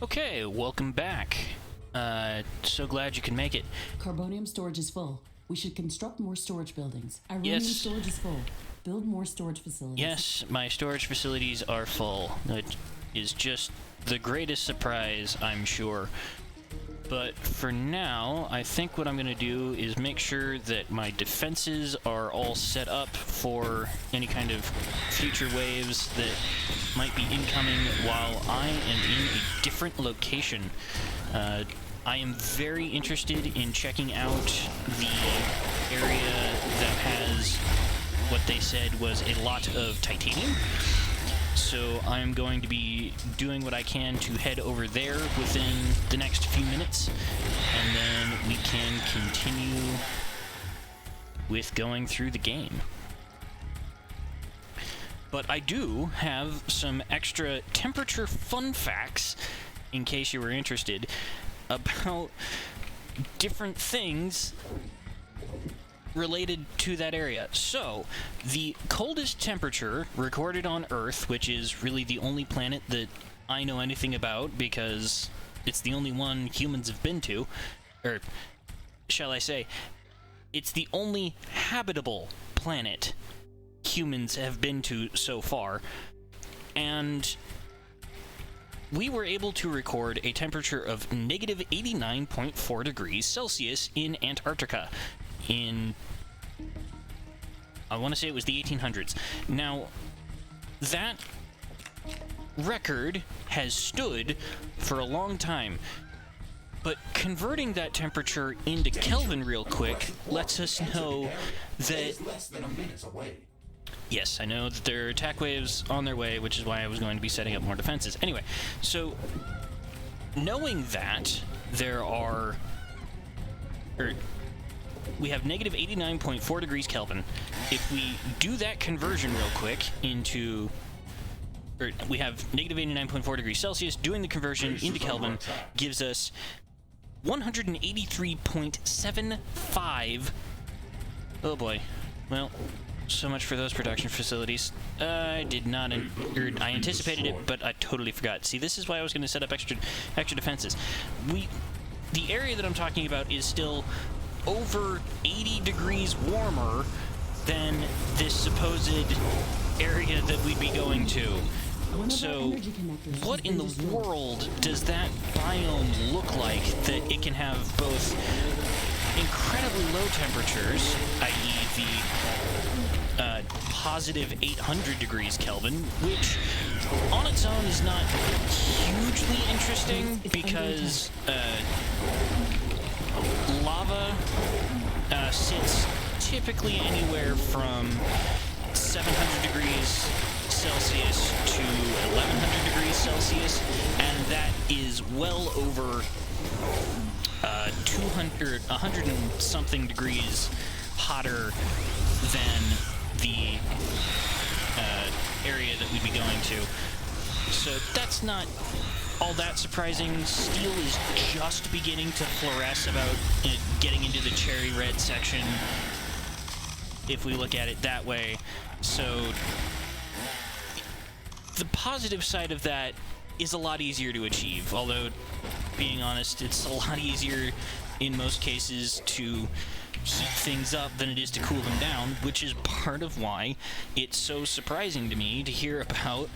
Okay, welcome back. So glad you can make it. Carbonium storage is full. We should construct more storage buildings. Ironium Yes. storage is full. Build more storage facilities. Yes, my storage facilities are full. It is just the greatest surprise, I'm sure. But for now, I think what I'm going to do is make sure that my defenses are all set up for any kind of future waves that might be incoming while I am in a different location. I am very interested in checking out the area that has what they said was a lot of titanium. So I'm going to be doing what I can to head over there within the next few minutes, and then we can continue with going through the game. But I do have some extra temperature fun facts, in case you were interested, about different things related to that area. So, the coldest temperature recorded on Earth, which is really the only planet that I know anything about because it's the only one humans have been to, or shall I say, it's the only habitable planet humans have been to so far, and we were able to record a temperature of negative 89.4 degrees Celsius in Antarctica in, I want to say it was the 1800s. Now, that record has stood for a long time, but converting that temperature into Kelvin real quick lets us know that... less than a minute away. Yes, I know that there are attack waves on their way, which is why I was going to be setting up more defenses. Anyway, so knowing that there are... we have negative 89.4 degrees Kelvin. If we do that conversion real quick into... we have negative 89.4 degrees Celsius. Doing the conversion into Kelvin gives us 183.75... Oh boy. Well, so much for those production facilities. I did not... I anticipated it, but I totally forgot. See, this is why I was going to set up extra defenses. The area that I'm talking about is still over 80 degrees warmer than this supposed area that we'd be going to. So, what in the world does that biome look like that it can have both incredibly low temperatures, i.e. the positive 800 degrees Kelvin, which on its own is not hugely interesting because lava sits typically anywhere from 700 degrees Celsius to 1100 degrees Celsius, and that is well over 100 and something degrees hotter than the area that we'd be going to. So that's not all that surprising. Steel is just beginning to fluoresce about getting into the cherry red section, if we look at it that way. So the positive side of that is a lot easier to achieve, although, being honest, it's a lot easier in most cases to heat things up than it is to cool them down, which is part of why it's so surprising to me to hear about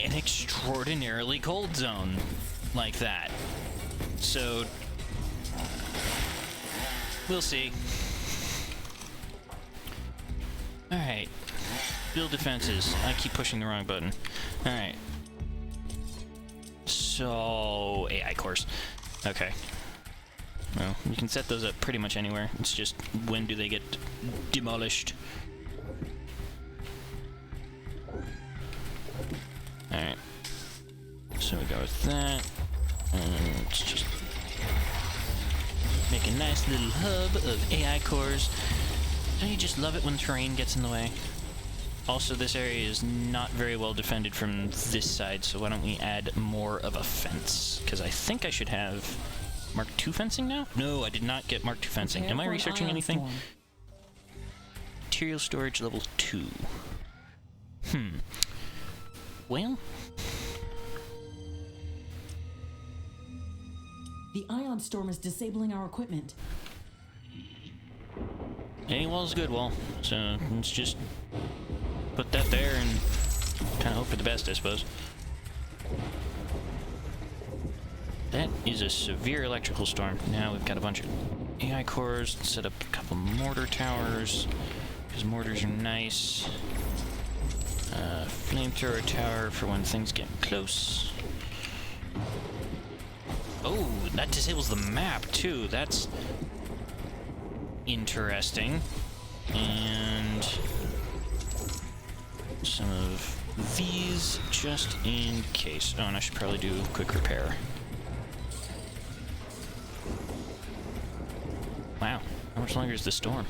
an extraordinarily cold zone like that. So, we'll see. Alright. Build defenses. I keep pushing the wrong button. Alright. So, AI cores. Okay. Well, you can set those up pretty much anywhere. It's just, when do they get demolished? Alright. So we go with that. And let's just make a nice little hub of AI cores. Don't you just love it when terrain gets in the way? Also, this area is not very well defended from this side, so why don't we add more of a fence? Because I think I should have Mark II fencing now? No, I did not get Mark II fencing. Am I researching anything? Material storage level 2. Well, The ion storm is disabling our equipment. Any wall's a good wall, so let's just put that there and kind of hope for the best, I suppose. That is a severe electrical storm. Now we've got a bunch of AI cores, set up a couple mortar towers, because mortars are nice. Flamethrower tower for when things get close. Oh, that disables the map too. That's interesting. And some of these just in case. Oh, and I should probably do quick repair. Wow, how much longer is the storm?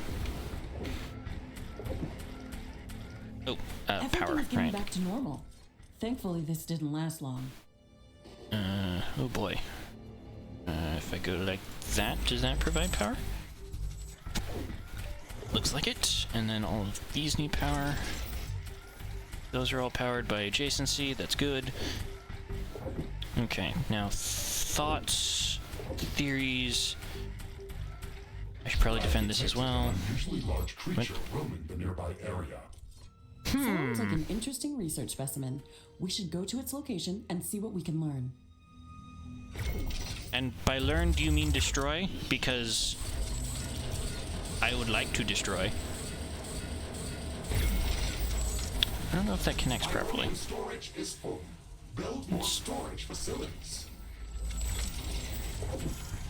Oh, power, Everything is getting right. back to normal. Thankfully, this didn't last long. Oh boy. If I go like that, does that provide power? Looks like it. And then all of these need power. Those are all powered by adjacency, that's good. Okay, now thoughts, theories. I should probably defend this as well. Unusually large creature roaming the nearby area. Sounds like an interesting research specimen. We should go to its location and see what we can learn. And by learn, do you mean destroy? Because I would like to destroy. I don't know if that connects properly. Storage is full. Build more storage facilities.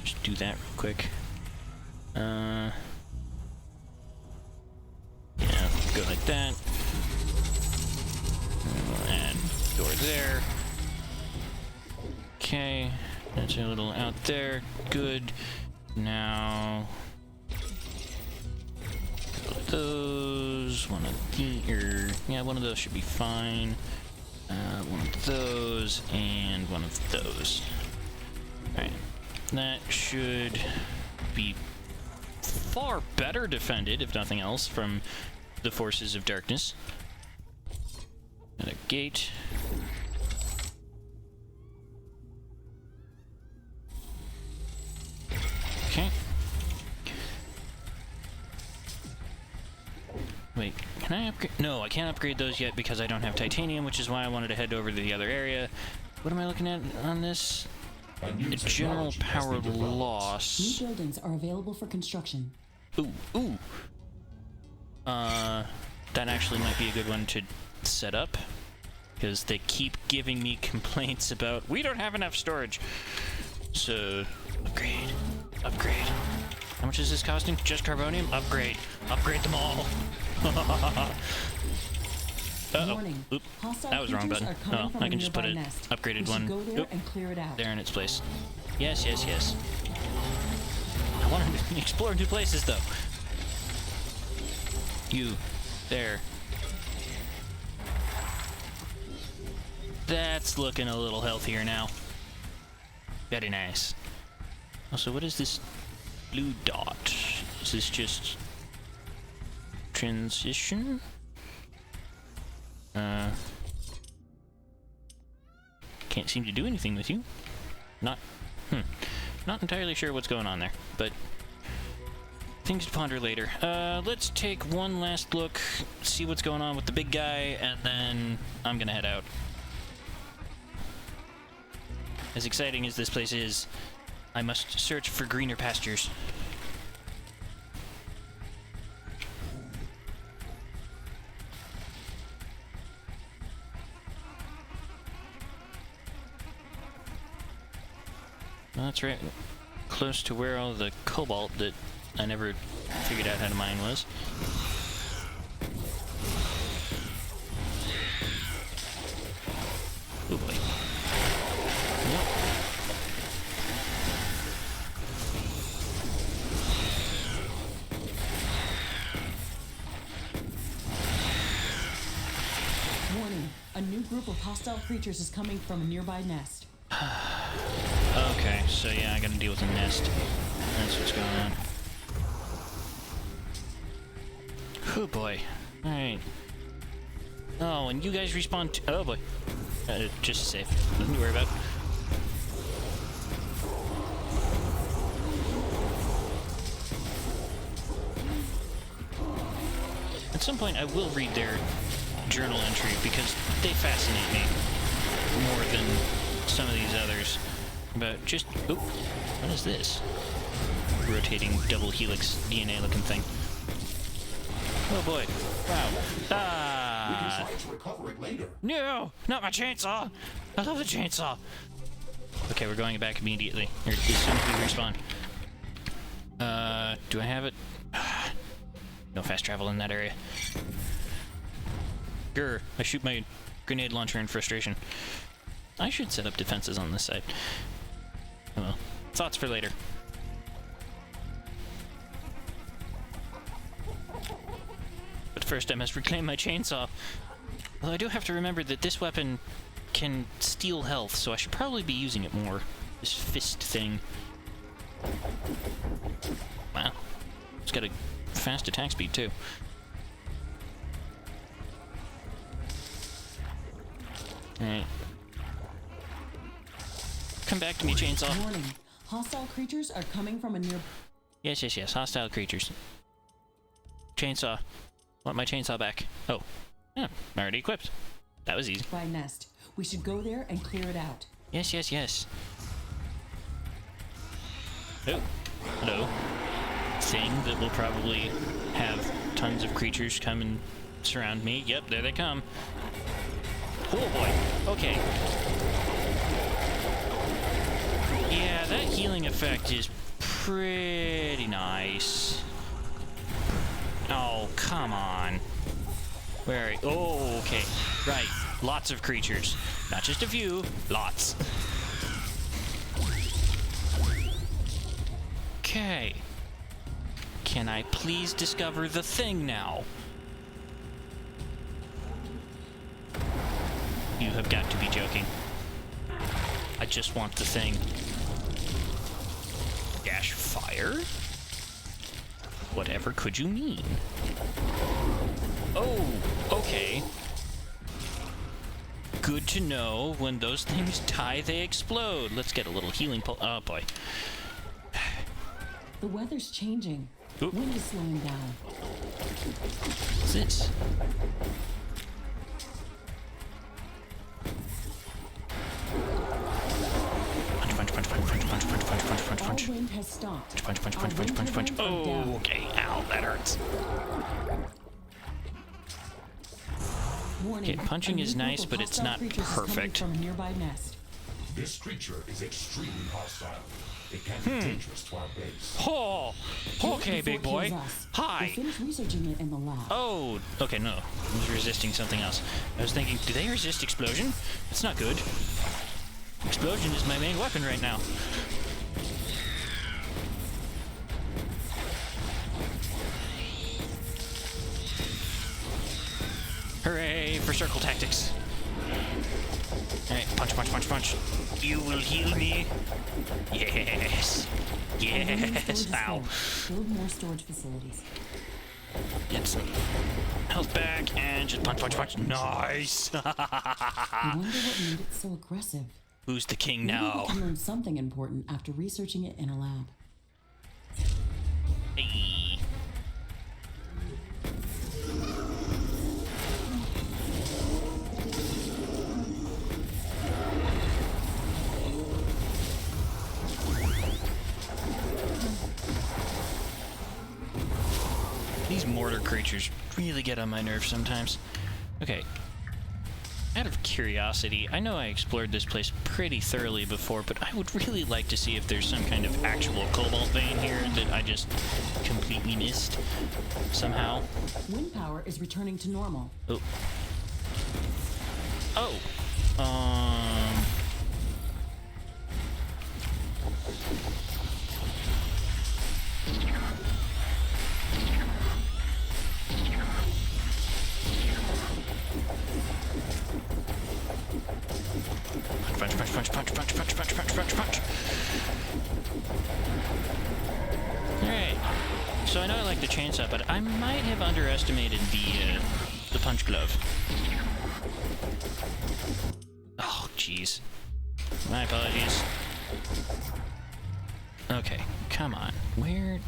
Just do that real quick. Yeah, go like that. And door there. Okay, that's a little out there. Good. Now, couple of those. One of the, yeah, one of those should be fine. One of those and one of those. All right, that should be far better defended, if nothing else, from the forces of darkness. And a gate. Okay. Wait, can I upgrade? No, I can't upgrade those yet because I don't have titanium, which is why I wanted to head over to the other area. What am I looking at on this? A new General technology has power been developed. loss. New buildings are available for construction. Ooh. That actually might be a good one to set up, because they keep giving me complaints about we don't have enough storage. So, upgrade. How much is this costing? Just carbonium? Upgrade them all. Warning. Oop. Hostile That was the wrong creatures button. are coming Oh, from I a can just put nearby a nest. upgraded We should one go there oop, and clear it out. there in its place. Yes. I want to explore new places, though. You. There. That's looking a little healthier now. Very nice. Also, what is this blue dot? Is this just transition? Can't seem to do anything with you. Not entirely sure what's going on there, but things to ponder later. Let's take one last look, see what's going on with the big guy, and then I'm gonna head out. As exciting as this place is, I must search for greener pastures. Well, that's right. Close to where all the cobalt that I never figured out how to mine was. Oh boy. Yep. Warning. A new group of hostile creatures is coming from a nearby nest. Okay, so yeah, I gotta deal with the nest. That's what's going on. Oh boy. Alright. Oh, and you guys respawn t- oh boy. Just safe. Nothing to worry about. At some point, I will read their journal entry because they fascinate me more than some of these others. But just... Oop. What is this? Rotating double helix DNA looking thing. Oh boy. Wow. We can Ah! try to recover it later. No! Not my chainsaw! I love the chainsaw! Okay, we're going back immediately. Or as soon as we respawn. Do I have it? No fast travel in that area. Grr. I shoot my grenade launcher in frustration. I should set up defenses on this side. Oh well. Thoughts for later. But first I must reclaim my chainsaw. Although I do have to remember that this weapon can steal health, so I should probably be using it more. This fist thing. Wow. It's got a fast attack speed, too. Alright. Come back to me, chainsaw. Warning. Hostile creatures are coming from a near... Yes, yes, yes. Hostile creatures. Chainsaw. Want my chainsaw back. Oh. Yeah, already equipped. That was easy. by nest. We should go there and clear it out. Yes, yes, yes. Oh. Hello. Thing that will probably have tons of creatures come and surround me. Yep, there they come. Oh boy. Okay. Yeah, that healing effect is pretty nice. Oh, come on. Where? Oh, okay. Right. Lots of creatures. Not just a few. Lots. Okay. Can I please discover the thing now? You have got to be joking. I just want the thing. Dash fire? Whatever could you mean? Oh, okay. Good to know. When those things die, they explode. Let's get a little healing pull. Oh boy. The weather's changing. Oop. Wind is slowing down. What's this? Punch, punch, punch, punch, punch, punch, punch, punch, punch, punch, All punch. wind has stopped. Punch, punch, Our punch, punch, wind punch, punch. turbines are down. Oh, okay. Ow, that hurts. Warning. Okay, punching A is new group nice, of but it's hostile not creatures is coming perfect. From a nearby nest. This creature is extremely hostile. It can be dangerous to our base. Oh, okay, Before big it boy. kills us. Hi. We'll finish researching it in the lab. Oh, okay, no. I was resisting something else. I was thinking, do they resist explosion? That's not good. Explosion is my main weapon right now. Hooray for circle tactics. Alright, punch, punch, punch, punch. You will heal me. Yes. Yes. Ow. Build more storage facilities. Get some health back and just punch, punch, punch. Nice. I wonder what made it so aggressive. Who's the king Maybe now? we can learn something important after researching it in a lab. Hey. These mortar creatures really get on my nerves sometimes. Okay. Out of curiosity, I know I explored this place pretty thoroughly before, but I would really like to see if there's some kind of actual cobalt vein here that I just completely missed somehow. Wind power is returning to normal. Oh. Oh. Punch, punch, punch, punch, punch, punch, punch, punch, punch, punch. Alright. So I know I like the chainsaw, but I might have underestimated the punch glove. Oh, jeez. My apologies. Okay, come on. Where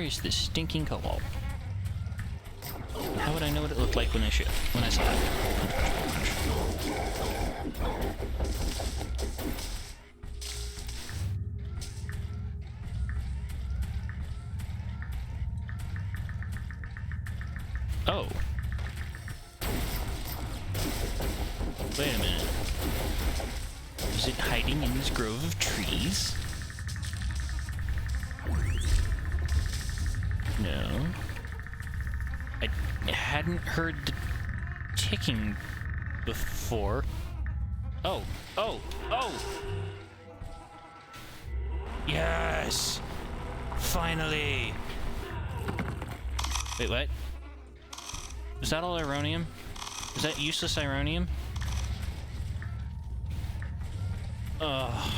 is this stinking cobalt? How would I know what it looked like when I saw it? Oh. Wait a minute. Is it hiding in this grove of trees? No. I hadn't heard the ticking before. Oh, oh, oh! Yes! Finally! Wait, what? Was that all Ironium? Was that useless Ironium? Ugh.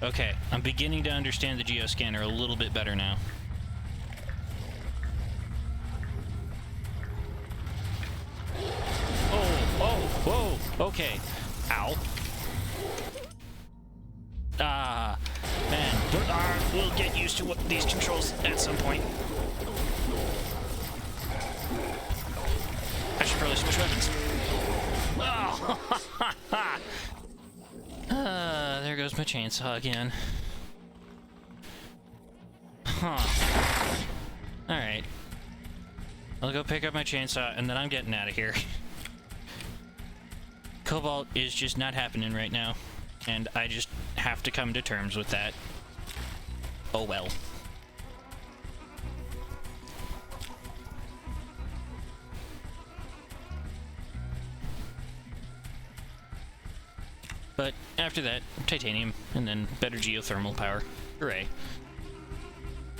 Okay, I'm beginning to understand the geoscanner a little bit better now. Oh, whoa, okay. Ow. Ah, man, we'll get used to these controls at some point. I should probably switch weapons. Oh, there goes my chainsaw again. Huh. Alright. I'll go pick up my chainsaw, and then I'm getting out of here. Cobalt is just not happening right now, and I just have to come to terms with that. Oh well. But after that, titanium, and then better geothermal power. Hooray.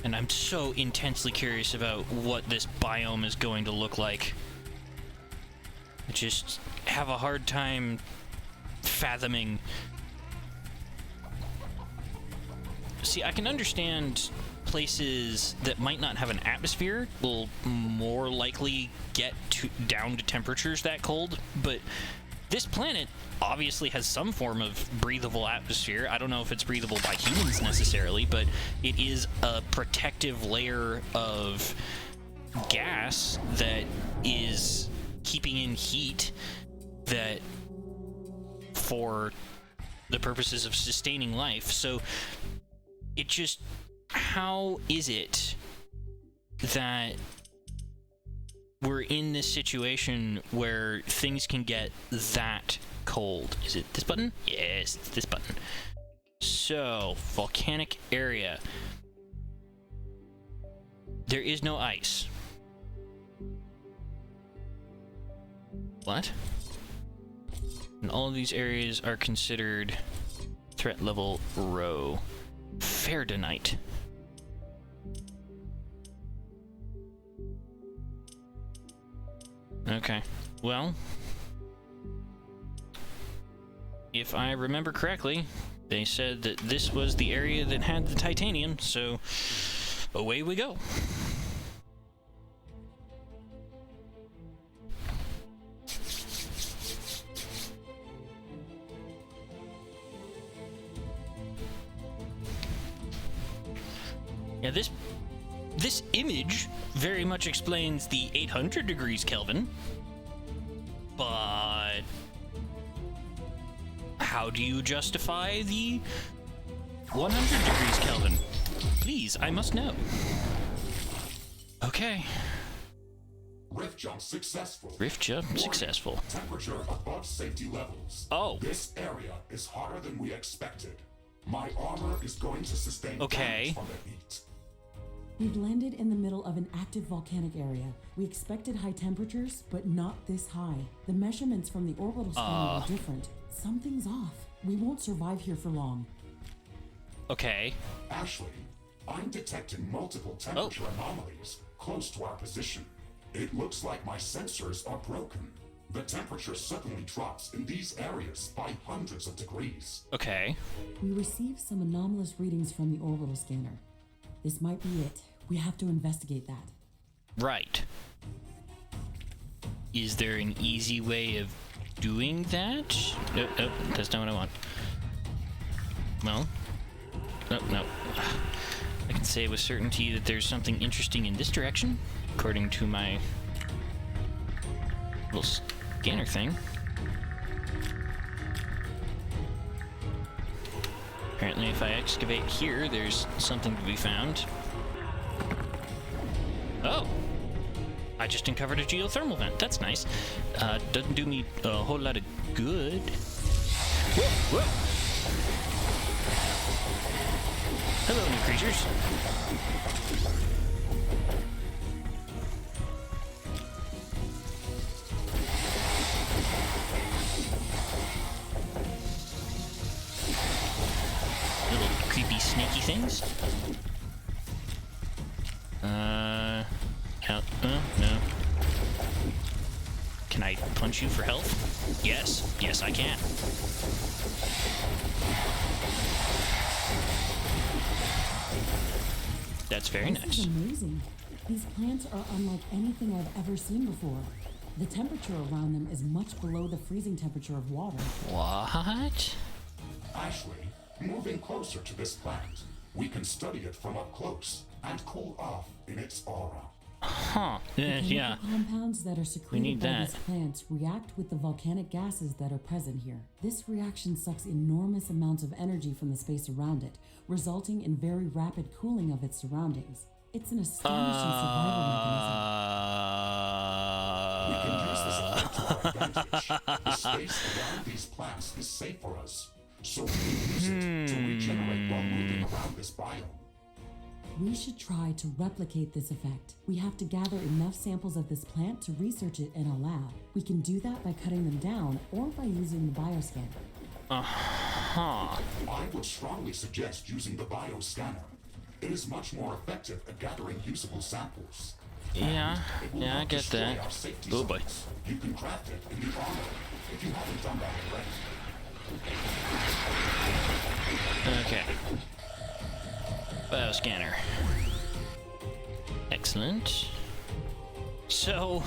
And I'm so intensely curious about what this biome is going to look like. I just have a hard time fathoming. See, I can understand places that might not have an atmosphere will more likely get down to temperatures that cold, but this planet obviously has some form of breathable atmosphere. I don't know if it's breathable by humans necessarily, but it is a protective layer of gas that is keeping in heat that for the purposes of sustaining life. So it just, how is it that we're in this situation where things can get that cold? Is it this button? Yes, it's this button. So, volcanic area. There is no ice. What? And all of these areas are considered threat level rho. Fairdonite. Okay, well, if I remember correctly, they said that this was the area that had the titanium, so away we go. Yeah, this image very much explains the 800 degrees Kelvin, but how do you justify the 100 degrees Kelvin? Please, I must know. Okay. Rift jump successful. Rift jump successful. Temperature above safety levels. Oh. This area is hotter than we expected. My armor is going to sustain Okay. damage from the heat. We've landed in the middle of an active volcanic area. We expected high temperatures, but not this high. The measurements from the orbital scanner were different. Something's off. We won't survive here for long. Okay. Ashley, I'm detecting multiple temperature anomalies close to our position. It looks like my sensors are broken. The temperature suddenly drops in these areas by hundreds of degrees. Okay. We received some anomalous readings from the orbital scanner. This might be it. We have to investigate that. Right. Is there an easy way of doing that? Nope, nope, that's not what I want. Well, nope, nope. I can say with certainty that there's something interesting in this direction, according to my little scanner thing. Apparently, if I excavate here, there's something to be found. Oh! I just uncovered a geothermal vent. That's nice. Doesn't do me a whole lot of good. Whoa! Whoa! Hello, new creatures. Little creepy, snaky things. No. Can I punch you for health? Yes. Yes, I can. That's very This nice. is amazing. These plants are unlike anything I've ever seen before. The temperature around them is much below the freezing temperature of water. What? Ashley, moving closer to this plant, we can study it from up close and cool off in its aura. Huh. Yeah. Compounds that are secreted need by that. these plants react with the volcanic gases that are present here. This reaction sucks enormous amounts of energy from the space around it, resulting in very rapid cooling of its surroundings. It's an astonishing survival mechanism. We can use this effect to our advantage. The space around these plants is safe for us, so we can use it to regenerate while moving around this biome. We should try to replicate this effect. We have to gather enough samples of this plant to research it in a lab. We can do that by cutting them down or by using the bioscanner. Huh. I would strongly suggest using the bioscanner. It is much more effective at gathering usable samples. Yeah. It will Yeah, I not get destroy that. our safety Oh boy. zones. You can craft it in the armor if you haven't done that already. Okay. Bioscanner. Excellent. So,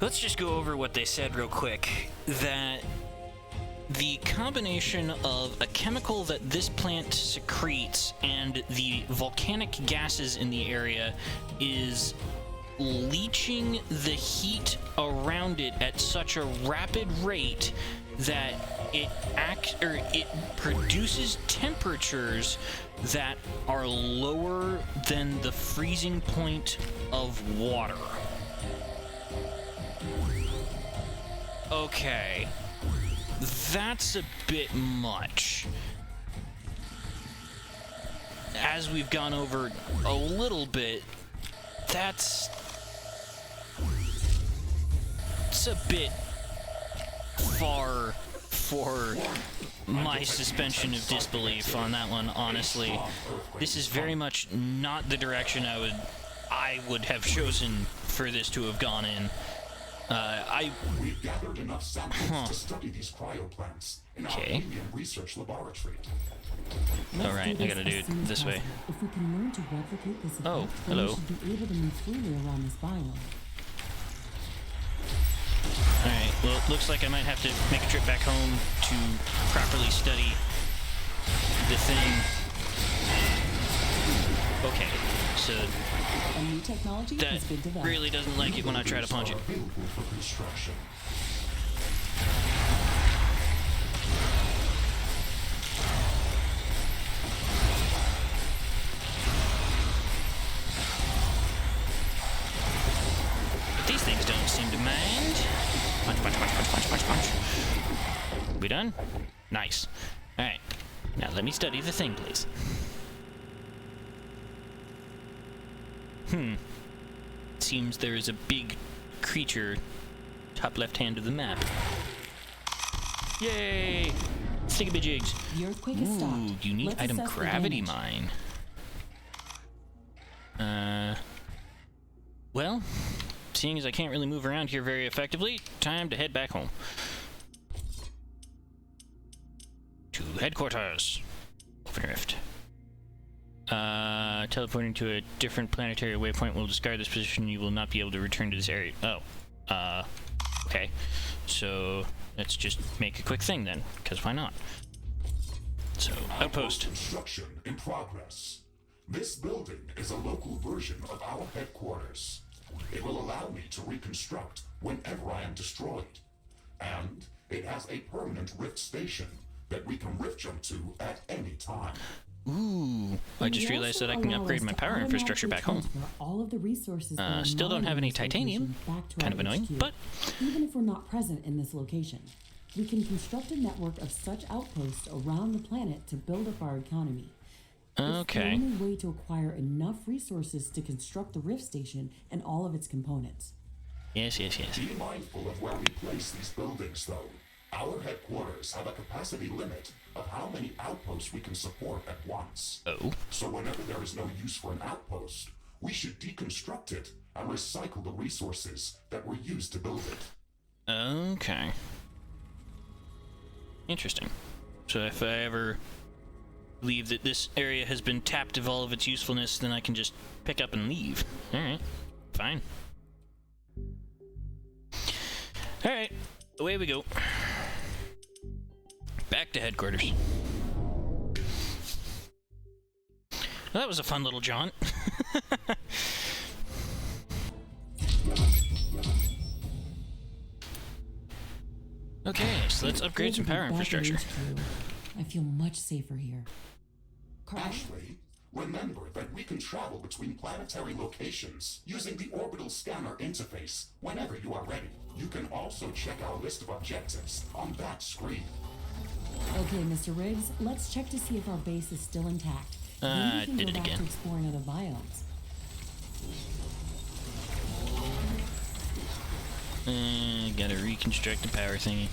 let's just go over what they said real quick. That the combination of a chemical that this plant secretes and the volcanic gases in the area is leaching the heat around it at such a rapid rate that it produces temperatures that are lower than the freezing point of water. Okay. That's a bit much. As we've gone over a little bit, it's a bit far for my suspension of disbelief on that one, honestly. This is very much not the direction I would have chosen for this to have gone in. We've gathered enough samples to study these cryoplants in our alien research laboratory. Let's Alright, do I gotta do as it soon as this way. possible. If we can learn to replicate this effect, Oh, then hello. we should be able to move freely around this biome. Alright, well, it looks like I might have to make a trip back home to properly study the thing. Okay, so A new technology that has been developed. really doesn't like it when I try to punch it. Are available for construction. But these things don't seem to mind. Punch, punch, punch, punch, punch, punch, punch. We done? Nice. Alright, now let me study the thing, please. Seems there is a big creature top left hand of the map. Yay! Stiggy-jigs. The earthquake has stopped. Ooh, unique Let's item assess the gravity damage. mine. Well, seeing as I can't really move around here very effectively, time to head back home. To headquarters. Overdrift. Teleporting to a different planetary waypoint will discard this position. You will not be able to return to this area. Oh. Okay. So, let's just make a quick thing then, because why not? So, outpost. Construction in progress. This building is a local version of our headquarters. It will allow me to reconstruct whenever I am destroyed. And it has a permanent rift station that we can rift jump to at any time. Ooh, I just realized that I can upgrade my power infrastructure back home. All of the resources Still don't have any titanium. Kind of annoying, but... Even if we're not present in this location, we can construct a network of such outposts around the planet to build up our economy. Okay. It's the only way to acquire enough resources to construct the Rift Station and all of its components. Yes. Be mindful of where we place these buildings, though. Our headquarters have a capacity limit of how many outposts we can support at once. Oh. So whenever there is no use for an outpost, we should deconstruct it and recycle the resources that were used to build it. Okay. Interesting. So if I ever believe that this area has been tapped of all of its usefulness, then I can just pick up and leave. Alright. Fine. Alright. Away we go. Back to headquarters. Well, that was a fun little jaunt. Okay, so let's upgrade some power infrastructure. I feel much safer here. Ashley, remember that we can travel between planetary locations using the orbital scanner interface whenever you are ready. You can also check our list of objectives on that screen. Okay, Mr. Riggs, let's check to see if our base is still intact. Then we can did go it back again. to exploring other biomes. Gotta reconstruct the power thingy.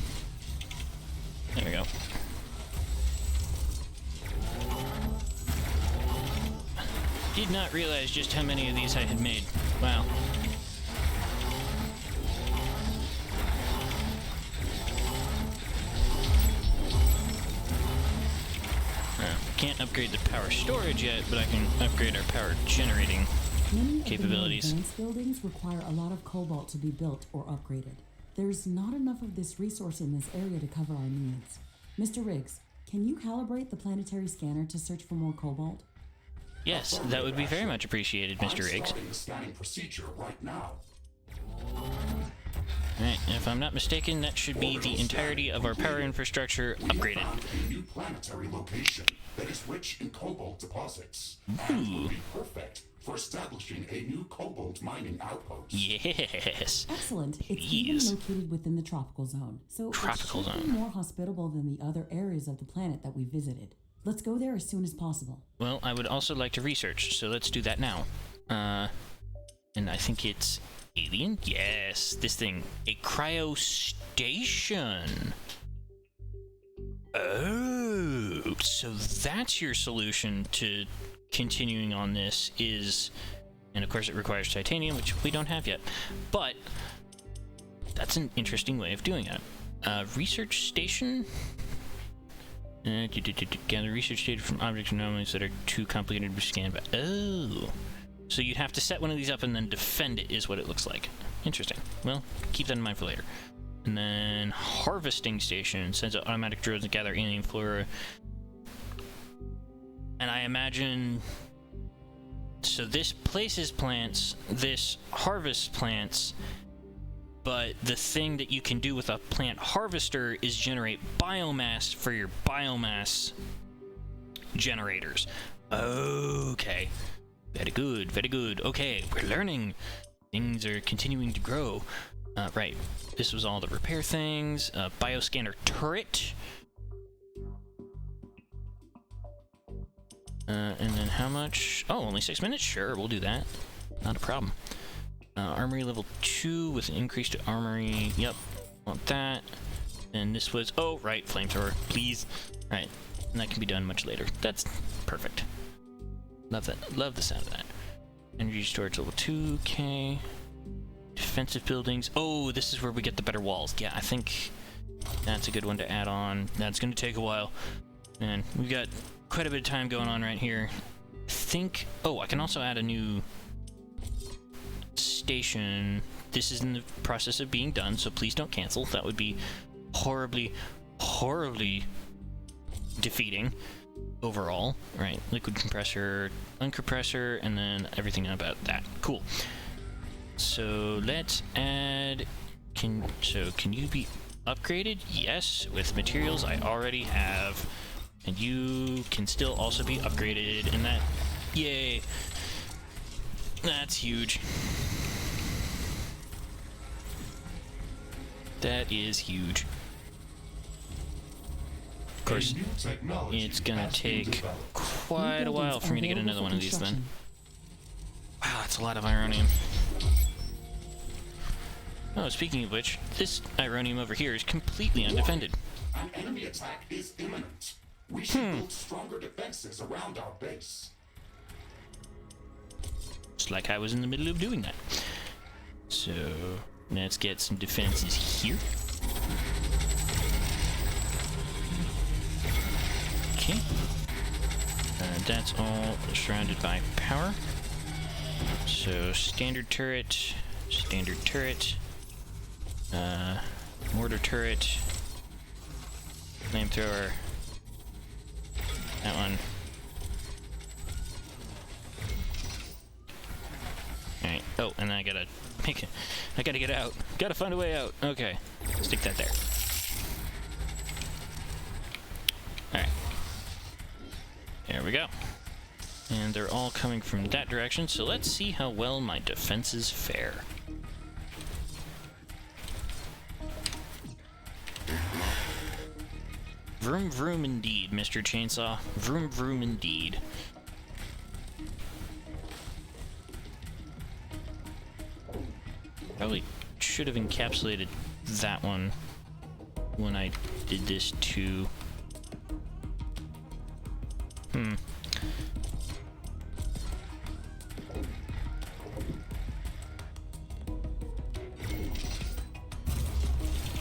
There we go. Did not realize just how many of these I had made. Wow. Can't upgrade the power storage yet, but I can upgrade our power generating Many capabilities. Of the more advanced buildings require a lot of cobalt to be built or upgraded. There's not enough of this resource in this area to cover our needs. Mr. Riggs, can you calibrate the planetary scanner to search for more cobalt? Yes, that would be very much appreciated, Mr. I'm Riggs. starting the scanning procedure right now. Alright, if I'm not mistaken, that should be the entirety of our power infrastructure upgraded. Found a new planetary location that is rich in cobalt deposits and will be perfect for establishing a new cobalt mining outpost. Yes. Excellent. It's Please. even located within the tropical zone, so Tropical it should zone. be more hospitable than the other areas of the planet that we visited. Let's go there as soon as possible. Well, I would also like to research, so let's do that now. And I think it's alien? Yes, this thing. A cryo station. Oh, so that's your solution to continuing on this is, and of course it requires titanium, which we don't have yet, but that's an interesting way of doing it. Research station? Gather research data from object anomalies that are too complicated to be scanned by. Oh. So you'd have to set one of these up and then defend it, is what it looks like. Interesting. Well, keep that in mind for later. And then harvesting station sends out automatic drones to gather alien flora. And I imagine. So this places plants, this harvests plants. But the thing that you can do with a plant harvester is generate biomass for your biomass generators. Okay. Very good, very good. Okay, we're learning. Things are continuing to grow. Right. This was all the repair things. Bioscanner turret. And then how much? Oh, only 6 minutes? Sure, we'll do that. Not a problem. Armory level 2 with an increase to armory. Yep, want that. And this was, oh, right, flamethrower, please. Right, and that can be done much later. That's perfect. Love that. Love the sound of that. Energy storage level 2, okay. Defensive buildings. Oh, this is where we get the better walls. Yeah, I think that's a good one to add on. That's going to take a while. And we've got quite a bit of time going on right here. I think, oh, I can also add a new station. This is in the process of being done, so please don't cancel. That would be horribly, horribly defeating. overall, right? Liquid compressor, uncompressor, and then everything about that. Cool. So let's add. Can you be upgraded? Yes, with materials I already have, and you can still also be upgraded. And that, yay! That's huge. That is huge. Of course, it's gonna take quite a while for me to get another one of these then. Wow, that's a lot of ironium. Oh, speaking of which, this ironium over here is completely undefended. An enemy attack is imminent. We should build stronger defenses around our base. Just like I was in the middle of doing that. So, let's get some defenses here. Okay. That's all surrounded by power. So, standard turret, mortar turret, flamethrower, that one. Alright, oh, and then I gotta make it. I gotta get out. Gotta find a way out. Okay, stick that there. Alright. There we go. And they're all coming from that direction, so let's see how well my defenses fare. Vroom vroom indeed, Mr. Chainsaw. Vroom vroom indeed. Probably should have encapsulated that one when I did this too.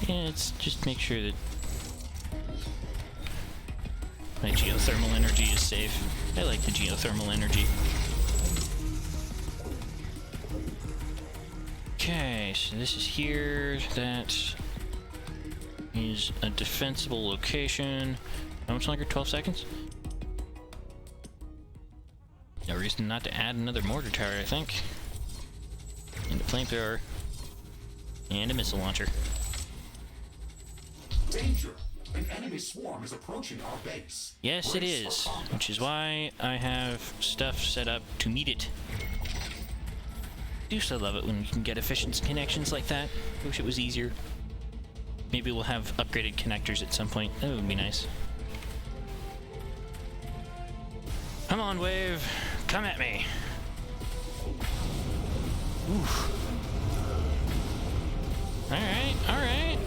Yeah, let's just make sure that my geothermal energy is safe. I like the geothermal energy. Okay, so this is here. That is a defensible location. How much longer? 12 seconds? No reason not to add another mortar tower, I think. And a flamethrower. And a missile launcher. Danger! An enemy swarm is approaching our base. Yes, it is. Which is why I have stuff set up to meet it. I do still love it when you can get efficient connections like that. I wish it was easier. Maybe we'll have upgraded connectors at some point. That would be nice. Come on, wave. Come at me. Oof. Alright, alright.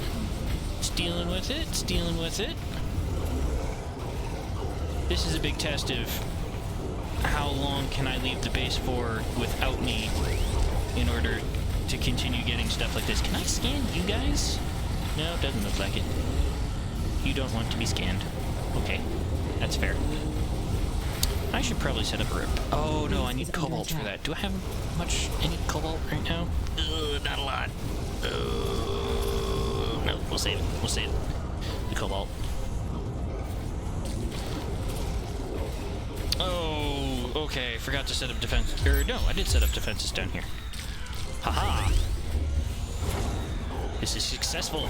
Dealing with it, dealing with it. This is a big test of how long can I leave the base for without me in order to continue getting stuff like this. Can I scan you guys? No, it doesn't look like it. You don't want to be scanned. Okay, that's fair. I should probably set up a rip. Oh no, I need cobalt for that. Do I have I need cobalt right now? Not a lot. No, we'll save it. We'll save the cobalt. Oh, okay. Forgot to set up defense. No, I did set up defenses down here. Haha. This is successful.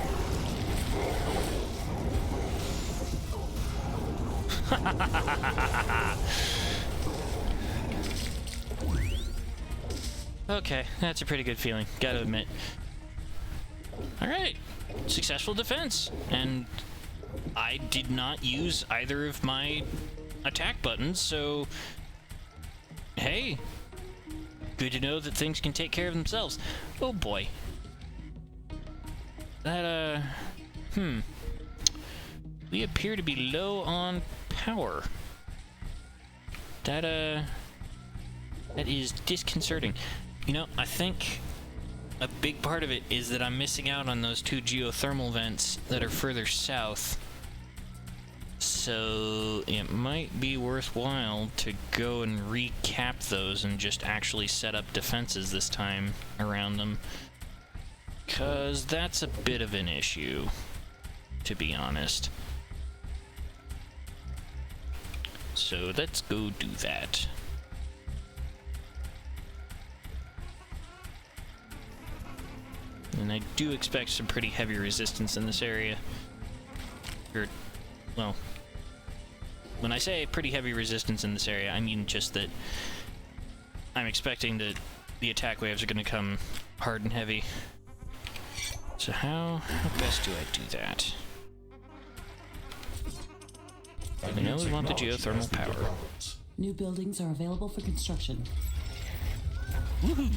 Okay, that's a pretty good feeling, gotta admit. Alright, successful defense. And I did not use either of my attack buttons, so hey, good to know that things can take care of themselves. Oh boy. That, we appear to be low on power. That is disconcerting. You know, I think a big part of it is that I'm missing out on those two geothermal vents that are further south. So it might be worthwhile to go and recap those and just actually set up defenses this time around them. 'Cause that's a bit of an issue, to be honest. So let's go do that. And I do expect some pretty heavy resistance in this area. Well, when I say pretty heavy resistance in this area, I mean just that I'm expecting that the attack waves are going to come hard and heavy. So how best do I do that? I know we want the geothermal power. New buildings are available for construction. Woohoo!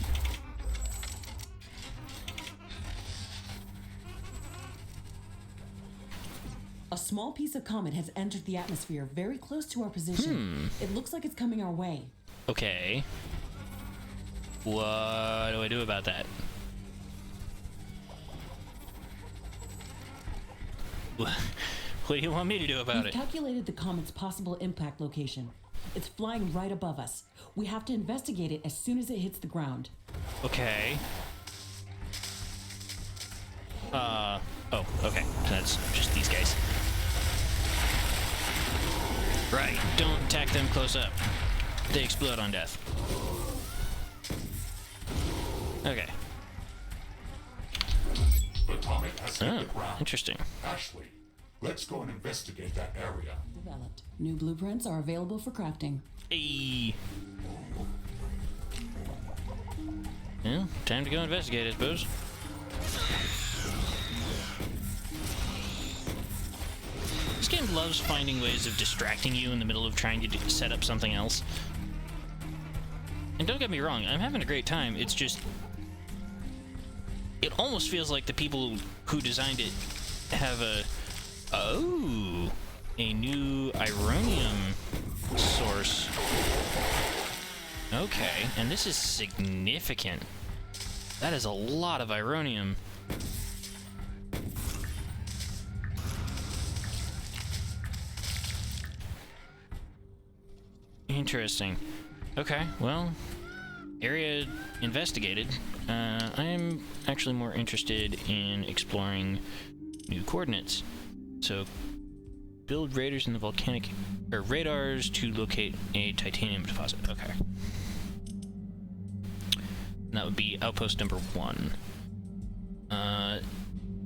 A small piece of comet has entered the atmosphere very close to our position. It looks like it's coming our way. Okay. What do I do about that? What do you want me to do about We've it? calculated the comet's possible impact location. It's flying right above us. We have to investigate it as soon as it hits the ground. Okay. Oh, okay. That's just these guys. Right, don't attack them close up. They explode on death. Okay. The comet has hit the ground. Interesting. Ashley, let's go and investigate that area. Developed. New blueprints are available for crafting. Hey. Well, time to go investigate, I suppose. This game loves finding ways of distracting you in the middle of trying to set up something else. And don't get me wrong, I'm having a great time. It's just... it almost feels like the people who designed it have a... oh! A new Ironium source. Okay, and this is significant. That is a lot of Ironium. Interesting. Okay, well, area investigated. I am actually more interested in exploring new coordinates. So, build radars in the volcanic, or radars to locate a titanium deposit. Okay. And that would be outpost number 1.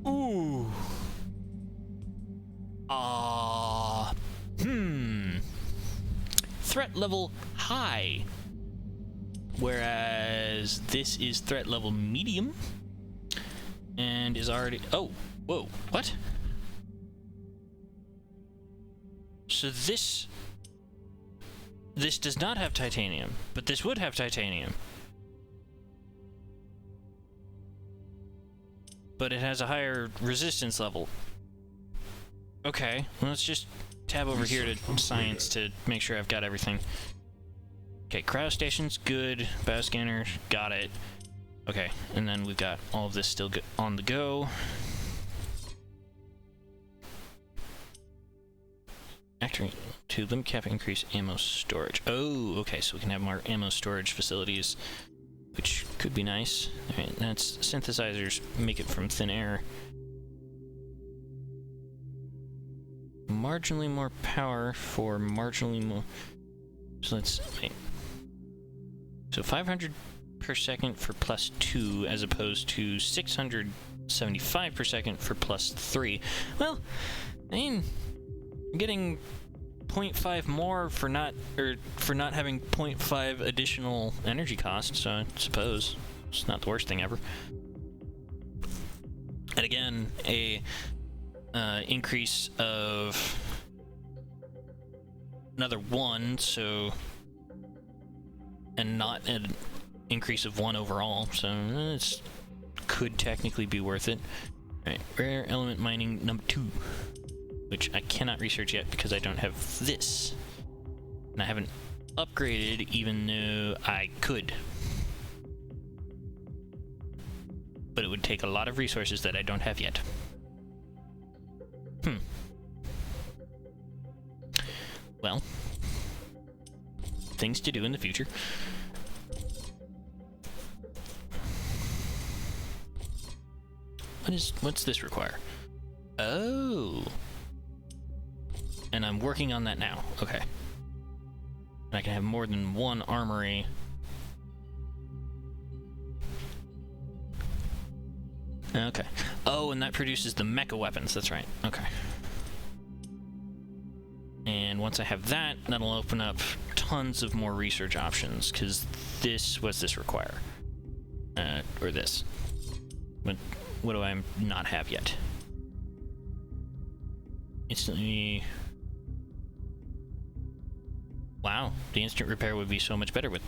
Ooh. Threat level high. Whereas this is threat level medium. And is already... oh, whoa, what? So this does not have titanium, but this would have titanium. But it has a higher resistance level. Okay, well, let's just tab over here to science to make sure I've got everything. Okay, cryo stations, good. Bioscanner, got it. Okay, and then we've got all of this still on the go. Activate to limit cap increase ammo storage. Oh, okay, so we can have more ammo storage facilities, which could be nice. Alright, that's synthesizers, make it from thin air. Marginally more power for marginally more... so let's... wait. So 500 per second for +2 as opposed to 675 per second for +3. Well, I mean, I'm getting 0.5 more for not having 0.5 additional energy cost, so I suppose it's not the worst thing ever. And again, a increase of another 1, so, and not an increase of 1 overall, so it could technically be worth it. Alright, rare element mining number 2, which I cannot research yet because I don't have this. And I haven't upgraded even though I could. But it would take a lot of resources that I don't have yet. Well, things to do in the future. What's this require? Oh. And I'm working on that now. Okay. I can have more than one armory. Okay. Oh, and that produces the mecha weapons. That's right. Okay. And once I have that, that'll open up tons of more research options, because what's this require? Or this. What do I not have yet? Instantly... Wow, the instant repair would be so much better with...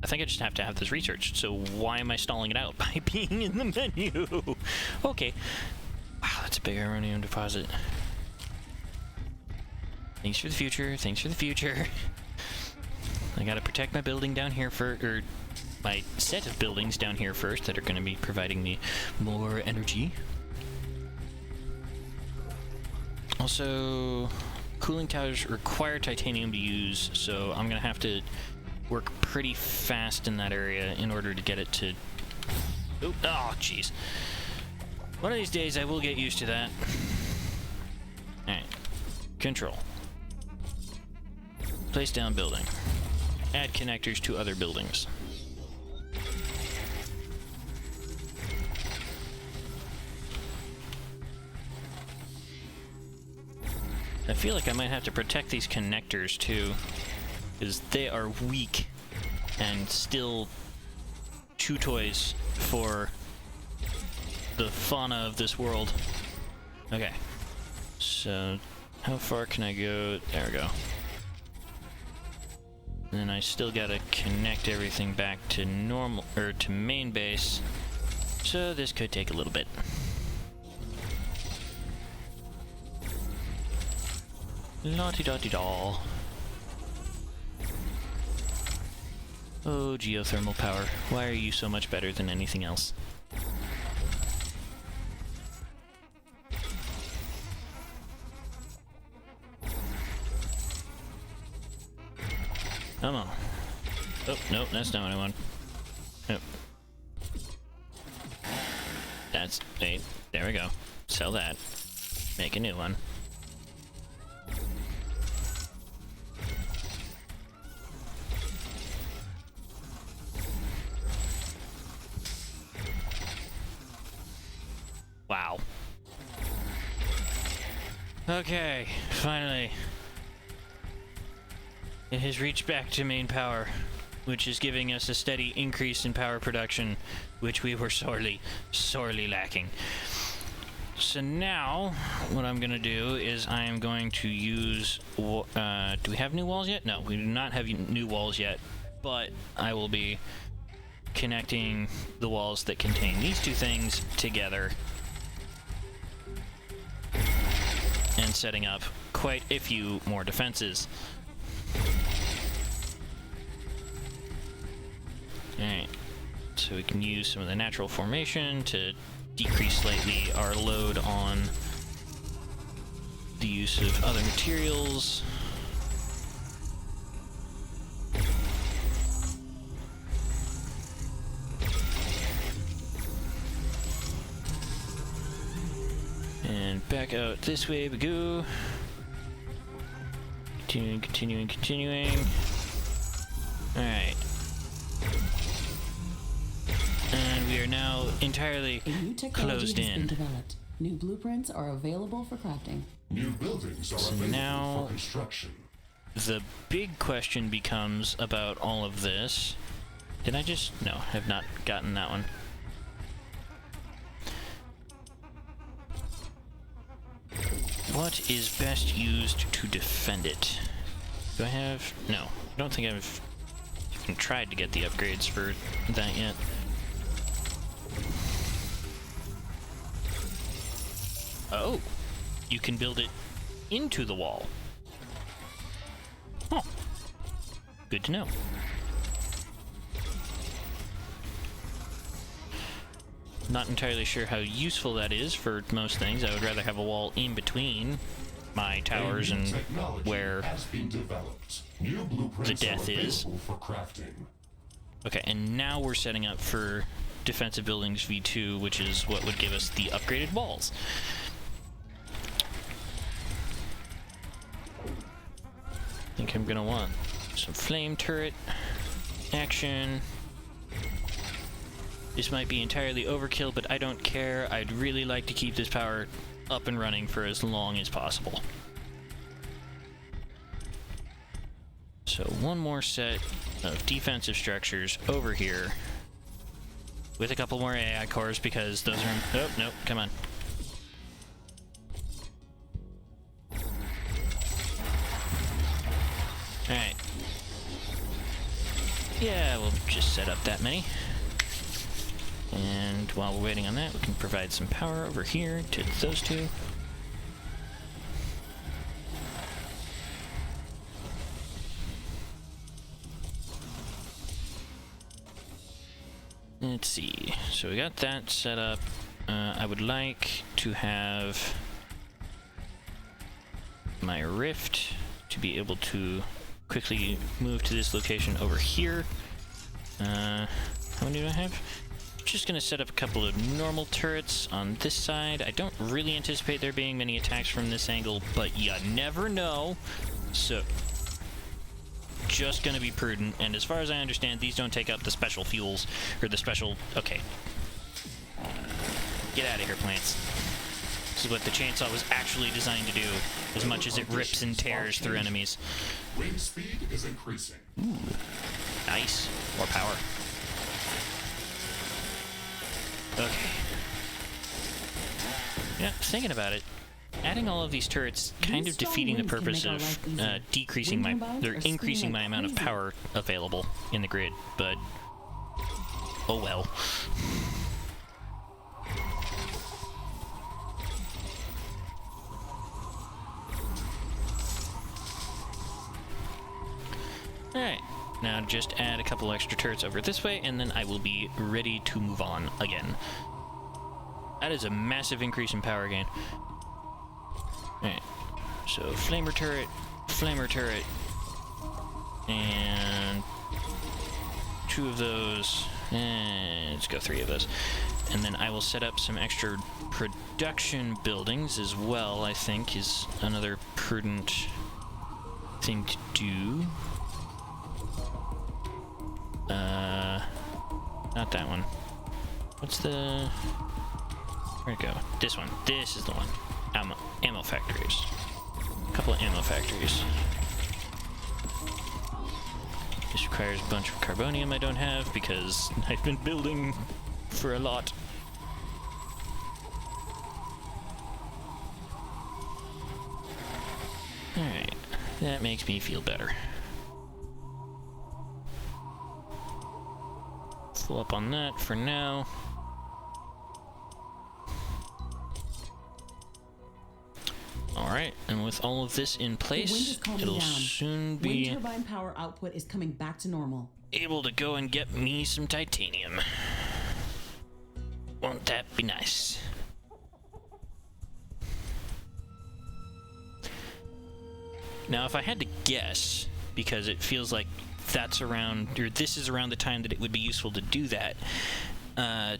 I think I just have to have this research, so why am I stalling it out? By being in the menu! Okay. Wow, that's a big ironium deposit. Thanks for the future, thanks for the future. I gotta protect my building down here or my set of buildings down here first that are gonna be providing me more energy. Also, cooling towers require titanium to use, so I'm gonna have to work pretty fast in that area in order to get it to... Oh, jeez. One of these days I will get used to that. Alright. Control. Place down building. Add connectors to other buildings. I feel like I might have to protect these connectors too, because they are weak and still chew toys for the fauna of this world. Okay, so how far can I go? There we go. And then I still gotta connect everything back to normal, or to main base, so this could take a little bit. La-di-da-di-da. Oh, geothermal power. Why are you so much better than anything else? Come on. Oh, no, that's not what I want. Nope. That's... Wait, there we go. Sell that. Make a new one. Wow. Okay, finally. It has reached back to main power, which is giving us a steady increase in power production, which we were sorely lacking. So now, what I'm going to do is I am going to use... do we have new walls yet? No, we do not have new walls yet, but I will be connecting the walls that contain these two things together and setting up quite a few more defenses. Alright, so we can use some of the natural formation to decrease slightly our load on the use of other materials. And back out this way we go. Continuing. Alright. And we are now entirely A new technology closed has in. been developed. New blueprints are available for crafting. New buildings are available now- for construction. The big question becomes about all of this. Did I just... No, have not gotten that one. What is best used to defend it? Do I have... No, I don't think I've even tried to get the upgrades for that yet. Oh, you can build it into the wall. Oh, good to know. Not entirely sure how useful that is for most things. I would rather have a wall in between my towers and Technology where has been developed. New blueprints the death are is. available for crafting. Okay, and now we're setting up for Defensive Buildings V2, which is what would give us the upgraded walls. I think I'm gonna want Some flame turret action. This might be entirely overkill, but I don't care. I'd really like to keep this power up and running for as long as possible. So one more set of defensive structures over here with a couple more AI cores because those are... Oh, no, come on. Alright. Yeah, we'll just set up that many. And while we're waiting on that, we can provide some power over here to those two. Let's see. So we got that set up. I would like to have my rift to be able to quickly move to this location over here. How many do I have? Just gonna set up a couple of normal turrets on this side. I don't really anticipate there being many attacks from this angle, but you never know. So just gonna be prudent, and as far as I understand, these don't take up the special fuels, or the special... Okay. Get out of here, plants. This is what the chainsaw was actually designed to do, as much as it rips and tears through enemies. Wind speed is increasing. Ooh. Nice. More power. Okay. Yeah, thinking about it, adding all of these turrets kind of defeating the purpose of decreasing my, or increasing my amount of power available in the grid, but oh well. Alright, now just add a couple extra turrets over this way, and then I will be ready to move on again. That is a massive increase in power gain. Alright, so flamer turret, and 2 of those, and let's go 3 of those. And then I will set up some extra production buildings as well, I think, is another prudent thing to do. Not that one. What's the... Where'd it go? This one. This is the one. Ammo factories. A couple of ammo factories. This requires a bunch of carbonium I don't have because I've been building for a lot. Alright. That makes me feel better. Full up on that for now. Alright, and with all of this in place, it'll soon be wind turbine power output is coming back to normal. Able to go and get me some titanium. Won't that be nice? Now, if I had to guess, because it feels like that's around, or this is around the time that it would be useful to do that. Yeah,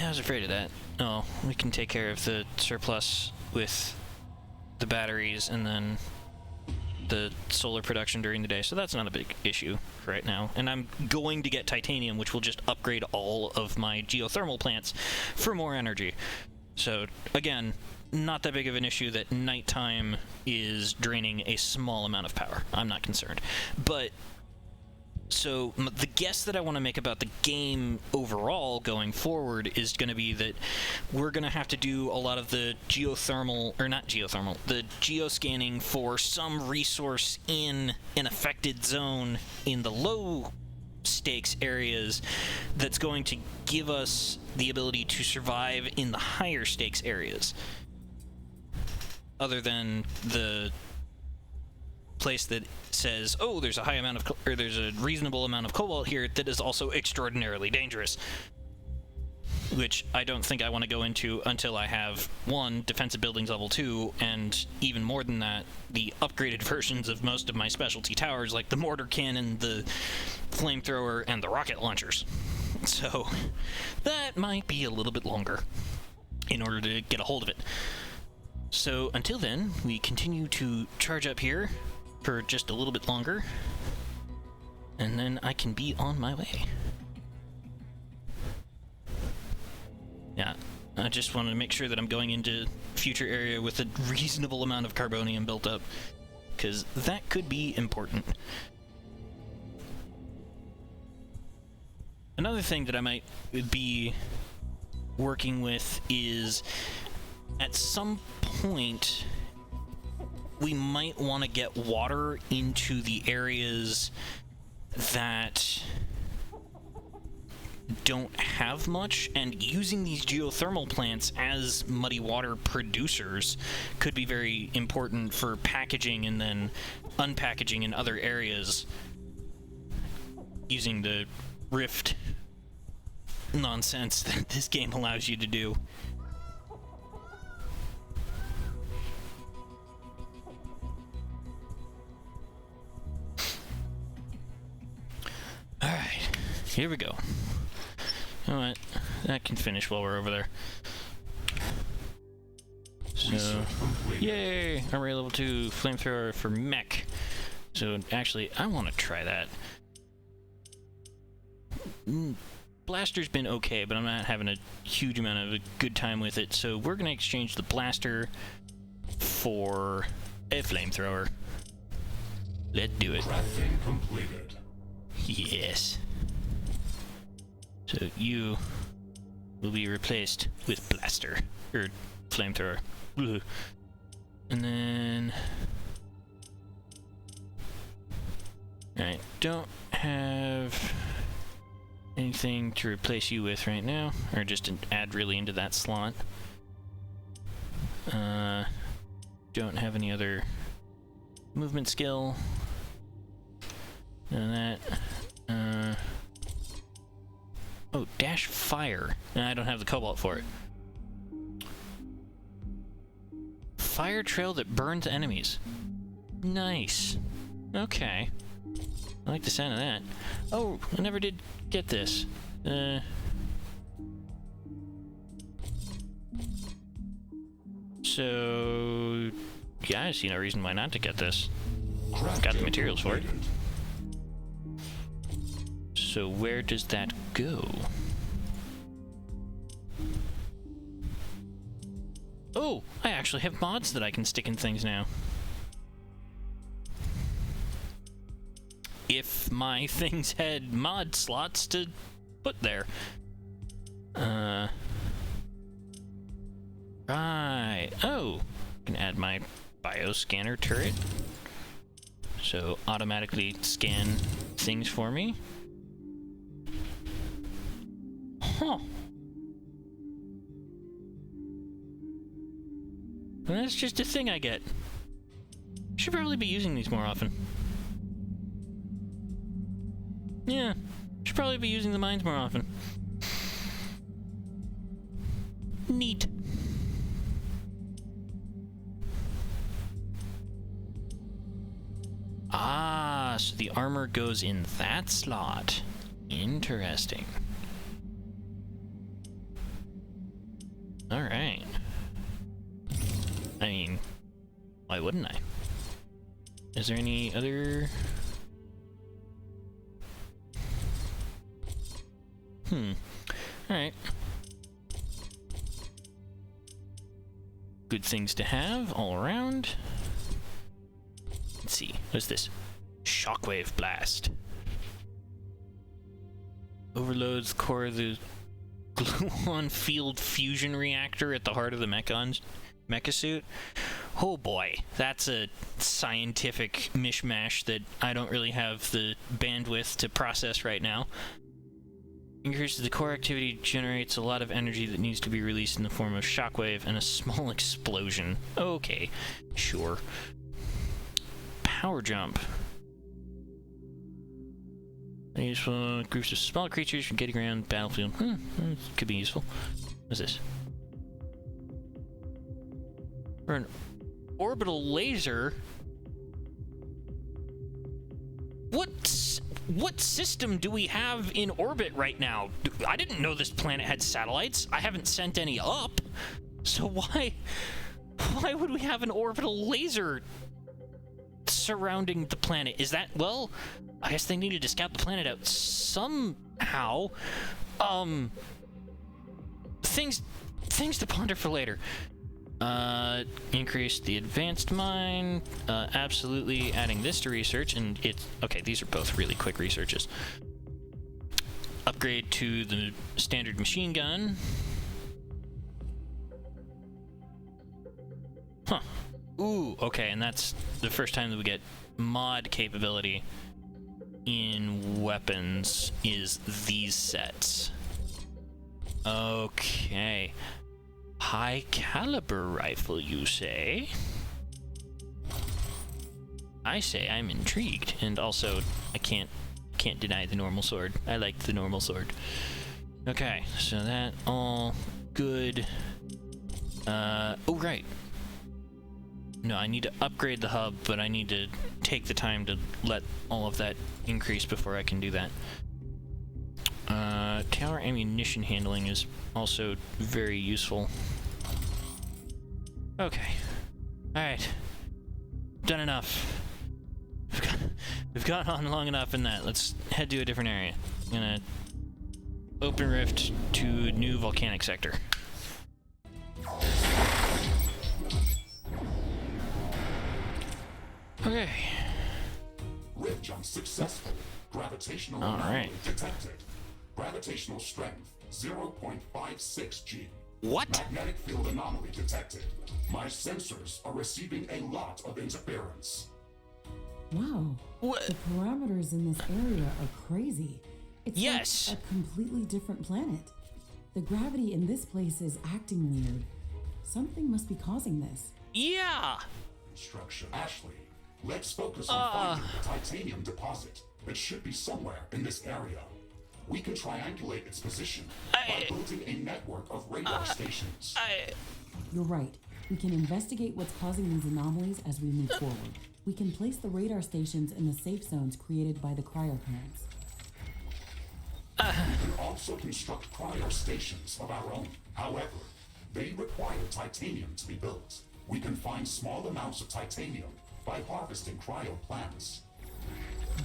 I was afraid of that. Oh, we can take care of the surplus with the batteries and then the solar production during the day, so that's not a big issue right now. And I'm going to get titanium, which will just upgrade all of my geothermal plants for more energy. So, again, not that big of an issue that nighttime is draining a small amount of power. I'm not concerned. But, so, the guess that I want to make about the game overall going forward is going to be that we're going to have to do a lot of the geothermal, or not geothermal, the geoscanning for some resource in an affected zone in the low stakes areas that's going to give us the ability to survive in the higher stakes areas. Other than the place that says, oh, there's a high amount of, or there's a reasonable amount of cobalt here that is also extraordinarily dangerous. Which I don't think I want to go into until I have, 1, defensive buildings level 2, and even more than that, the upgraded versions of most of my specialty towers, like the mortar cannon, the flamethrower, and the rocket launchers. So, that might be a little bit longer in order to get a hold of it. So, until then, we continue to charge up here, for just a little bit longer, and then I can be on my way. Yeah, I just want to make sure that I'm going into future area with a reasonable amount of carbonium built up, because that could be important. Another thing that I might be working with is, at some point, we might want to get water into the areas that don't have much, and using these geothermal plants as muddy water producers could be very important for packaging and then unpackaging in other areas using the Rift nonsense that this game allows you to do. Alright, here we go. You know what? That can finish while we're over there. So, yay! Array level 2 flamethrower for mech. So, actually, I want to try that. Blaster's been okay, but I'm not having a huge amount of a good time with it, so we're going to exchange the blaster for a flamethrower. Let's do it. Crafting completed. Yes. So you will be replaced with blaster, or flamethrower. Ugh. And then... Alright, don't have anything to replace you with right now, or just to add really into that slot. Don't have any other movement skill. None of that. Oh, dash fire. No, I don't have the cobalt for it. Fire trail that burns enemies. Nice. Okay. I like the sound of that. Oh, I never did get this. So... yeah, I see no reason why not to get this. I've got the materials for it. So where does that go? Oh, I actually have mods that I can stick in things now. If my things had mod slots to put there. Right. Oh, I can add my bioscanner turret. So automatically scan things for me. Huh. And that's just a thing I get. Should probably be using these more often. Yeah, should probably be using the mines more often. Neat. Ah, so the armor goes in that slot. Interesting. Alright. I mean, why wouldn't I? Is there any other... Alright. Good things to have all around. Let's see. What's this? Shockwave blast. Overloads the core of the gluon field fusion reactor at the heart of the mecha suit. Oh boy, that's a scientific mishmash that I don't really have the bandwidth to process right now. Increases the core activity, generates a lot of energy that needs to be released in the form of shockwave and a small explosion. Okay, sure. Power jump. Useful groups of small creatures from getting around the battlefield. Could be useful. What's this? For an orbital laser. What system do we have in orbit right now? I didn't know this planet had satellites. I haven't sent any up. So why would we have an orbital laser surrounding the planet. Is that, well, I guess they needed to scout the planet out somehow. Things to ponder for later. Increase the advanced mine. Absolutely adding this to research, and it's okay. These are both really quick researches. Upgrade to the standard machine gun. Huh. Ooh, okay, and that's the first time that we get mod capability in weapons is these sets. Okay. High caliber rifle, you say? I say I'm intrigued, and also I can't deny the normal sword. I like the normal sword. Okay, so that all good. Oh right. No, I need to upgrade the hub, but I need to take the time to let all of that increase before I can do that. Tower ammunition handling is also very useful. Okay. Alright. Done enough. We've gone on long enough in that. Let's head to a different area. I'm gonna open rift to new volcanic sector. Okay. Rift jump successful. Gravitational anomaly detected. Gravitational strength 0.56 G. What? Magnetic field anomaly detected. My sensors are receiving a lot of interference. Wow. What? The parameters in this area are crazy. It's Yes. like a completely different planet. The gravity in this place is acting weird. Something must be causing this. Yeah. Structure. Ashley, let's focus on finding the titanium deposit. It should be somewhere in this area. We can triangulate its position by building a network of radar stations. You're right. We can investigate what's causing these anomalies as we move forward. We can place the radar stations in the safe zones created by the cryoplants. We can also construct cryo stations of our own. However, they require titanium to be built. We can find small amounts of titanium by harvesting cryo plants.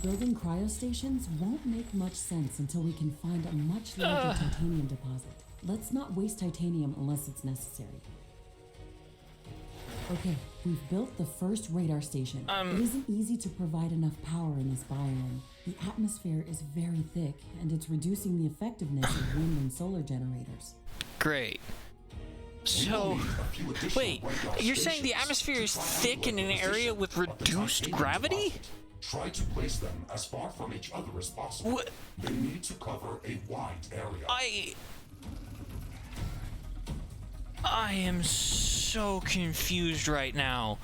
Building cryostations won't make much sense until we can find a much larger titanium deposit. Let's not waste titanium unless it's necessary. Okay, we've built the first radar station. It isn't easy to provide enough power in this biome. The atmosphere is very thick, and it's reducing the effectiveness of wind and solar generators. Great. So, wait, you're saying the atmosphere is thick in an area with reduced gravity? Try to place them as far from each other as possible. What? They need to cover a wide area. I am so confused right now.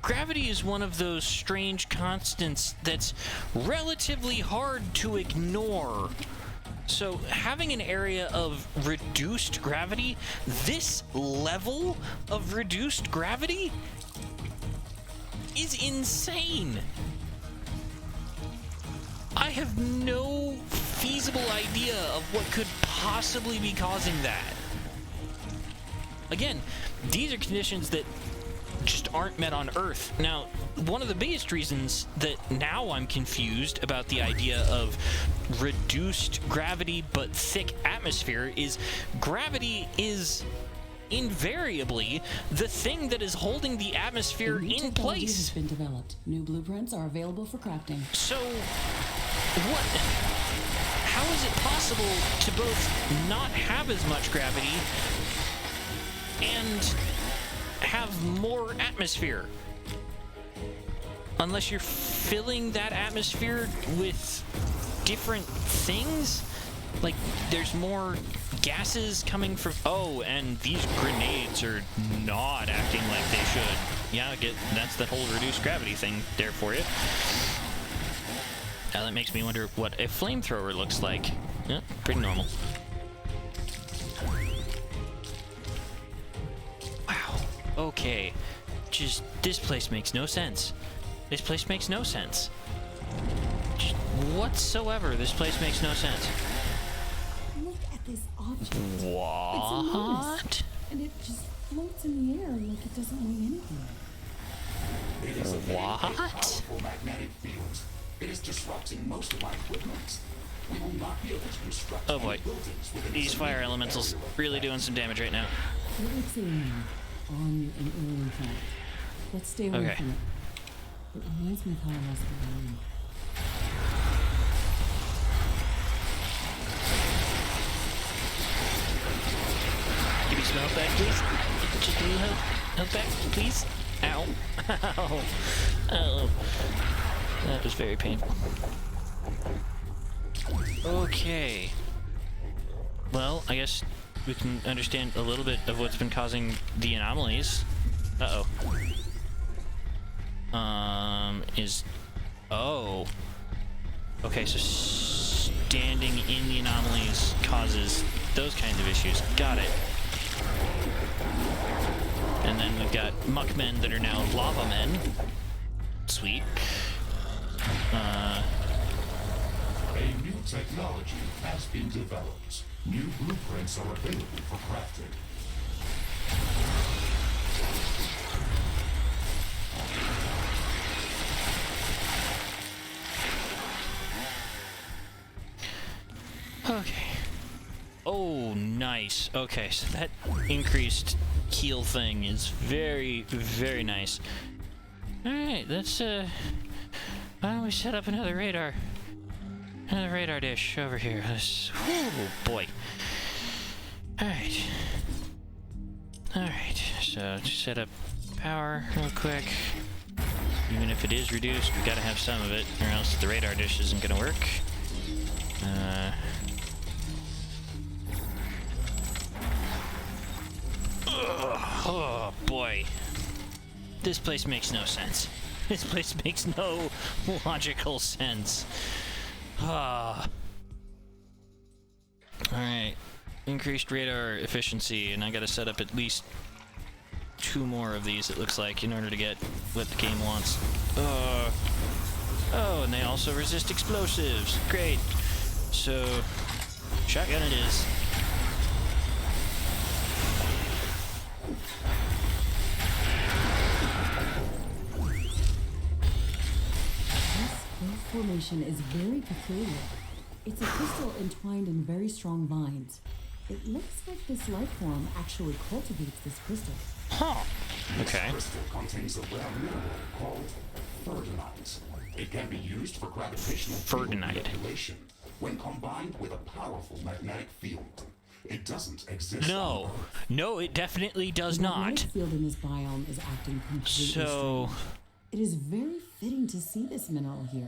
Gravity is one of those strange constants that's relatively hard to ignore. So having an area of reduced gravity, this level of reduced gravity, is insane. I have no feasible idea of what could possibly be causing that. Again, these are conditions that just aren't met on Earth. Now, one of the biggest reasons that now I'm confused about the idea of reduced gravity but thick atmosphere is gravity is invariably the thing that is holding the atmosphere New in technology place. has been developed. New blueprints are available for crafting. So, what? How is it possible to both not have as much gravity and have more atmosphere? Unless you're filling that atmosphere with different things? Like, there's more gases coming from... Oh, and these grenades are not acting like they should. Yeah, that's the whole reduced gravity thing there for you. Now that makes me wonder what a flamethrower looks like. Yeah, pretty normal. Wow. Okay. Just, this place makes no sense. This place makes no sense. Just whatsoever, this place makes no sense. Look at this object. It's What? enormous, and it just floats in the air like it doesn't weigh anything. It is a very What? powerful magnetic field. It is disrupting most of my equipment. We will not be able to construct Oh boy. any buildings within These this fire immediate elementals area of really effect. doing some damage right now. It looks alien on an alien planet. Let's stay away Okay. from it. It reminds me of how I lost the balloon. Give me some help back, please. Just a little help. Help back, please. Ow. Ow. Oh. That was very painful. Okay. Well, I guess we can understand a little bit of what's been causing the anomalies. Uh-oh. Oh. Okay, so standing in the anomalies causes those kinds of issues. Got it. And then we've got muckmen that are now lava men. Sweet. A new technology has been developed. New blueprints are available for crafting. Okay. Oh, nice. Okay, so that increased heal thing is very, very nice. Alright, let's, why don't we set up another radar dish over here. Oh, boy. Alright. Alright, so just set up power real quick. Even if it is reduced, we gotta have some of it, or else the radar dish isn't gonna work. Oh boy. This place makes no sense. This place makes no logical sense. Ah. Alright. Increased radar efficiency, and I gotta set up at least 2 more of these, it looks like, in order to get what the game wants. Oh, and they also resist explosives. Great. So, shotgun it is. This wave formation is very peculiar. It's a crystal entwined in very strong vines. It looks like this life form actually cultivates this crystal. Huh. Okay. This crystal contains a rare mineral called ferdinite. It can be used for gravitational field Ferdinite. manipulation when combined with a powerful magnetic field. It doesn't exist. No. No, it definitely does The not. magnetic field in this biome is acting completely So, strange. It is very fitting to see this mineral here.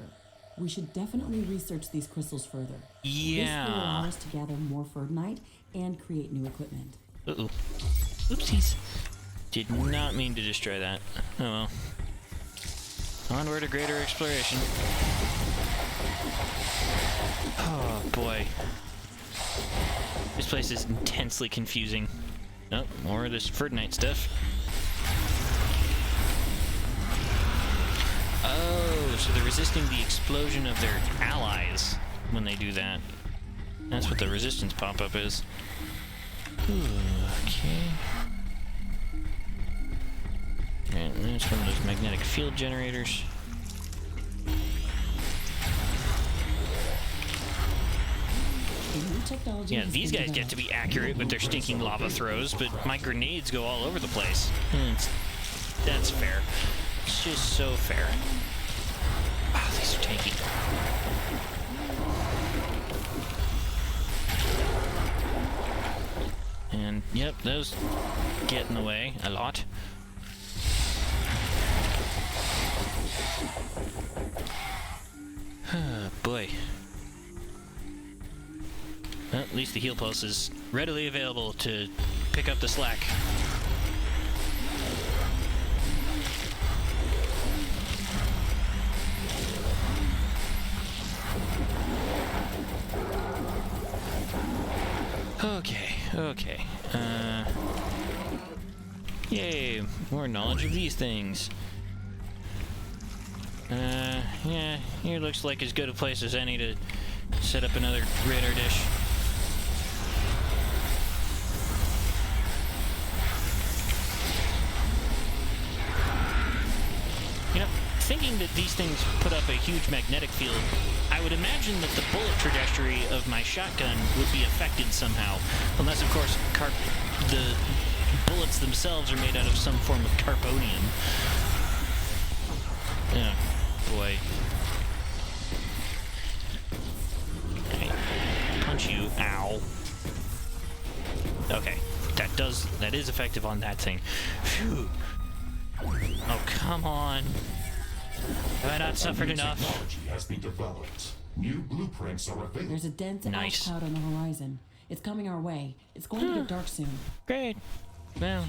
We should definitely research these crystals further. This will allow yeah. us to gather more ferdinite and create new equipment. Uh-oh. Oopsies. Did not mean to destroy that. Oh well. Onward to greater exploration. Oh boy. This place is intensely confusing. Oh, more of this Ferdinite stuff. Oh, so they're resisting the explosion of their allies when they do that. That's what the resistance pop-up is. Okay. And there's one of those magnetic field generators. New technology Yeah, has these been guys get to developed. be accurate with their stinking lava throws, but my grenades go all over the place. That's fair. It's just so fair. Wow, these are tanky. And, yep, those get in the way a lot. Boy. Well, at least the heal pulse is readily available to pick up the slack. Okay. Yay, more knowledge of these things. Yeah, here looks like as good a place as any to set up another radar dish. thinking that these things put up a huge magnetic field, I would imagine that the bullet trajectory of my shotgun would be affected somehow. Unless, of course, the bullets themselves are made out of some form of carbonium. Oh, boy. Okay. Punch you. Ow. Okay. That is effective on that thing. Phew. Oh, come on. Have I not suffered enough? Technology has been developed. New blueprints are available. There's a dense Nice. ash cloud on the horizon. It's coming our way. It's going to get dark soon. Great. Well,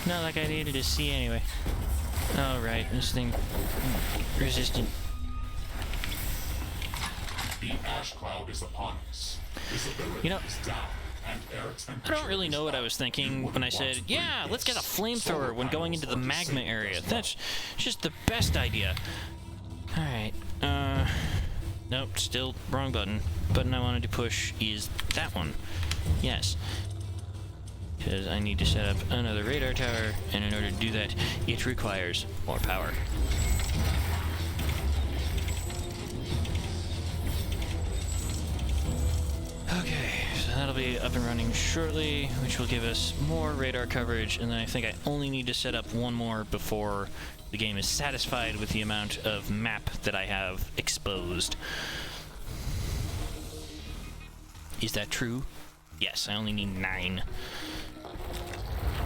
not like I needed to see anyway. Alright, this thing resistant. The ash cloud is upon us. Visibility You know, is down, and air I temperature don't really know what I was thinking when I said, yeah, let's get a flamethrower when going into the magma area. That's just the best idea. Alright, nope, still wrong button. Button I wanted to push is that one. Yes. Because I need to set up another radar tower, and in order to do that, it requires more power. Okay, so that'll be up and running shortly, which will give us more radar coverage, and then I think I only need to set up one more before the game is satisfied with the amount of map that I have exposed. Is that true? Yes, I only need 9.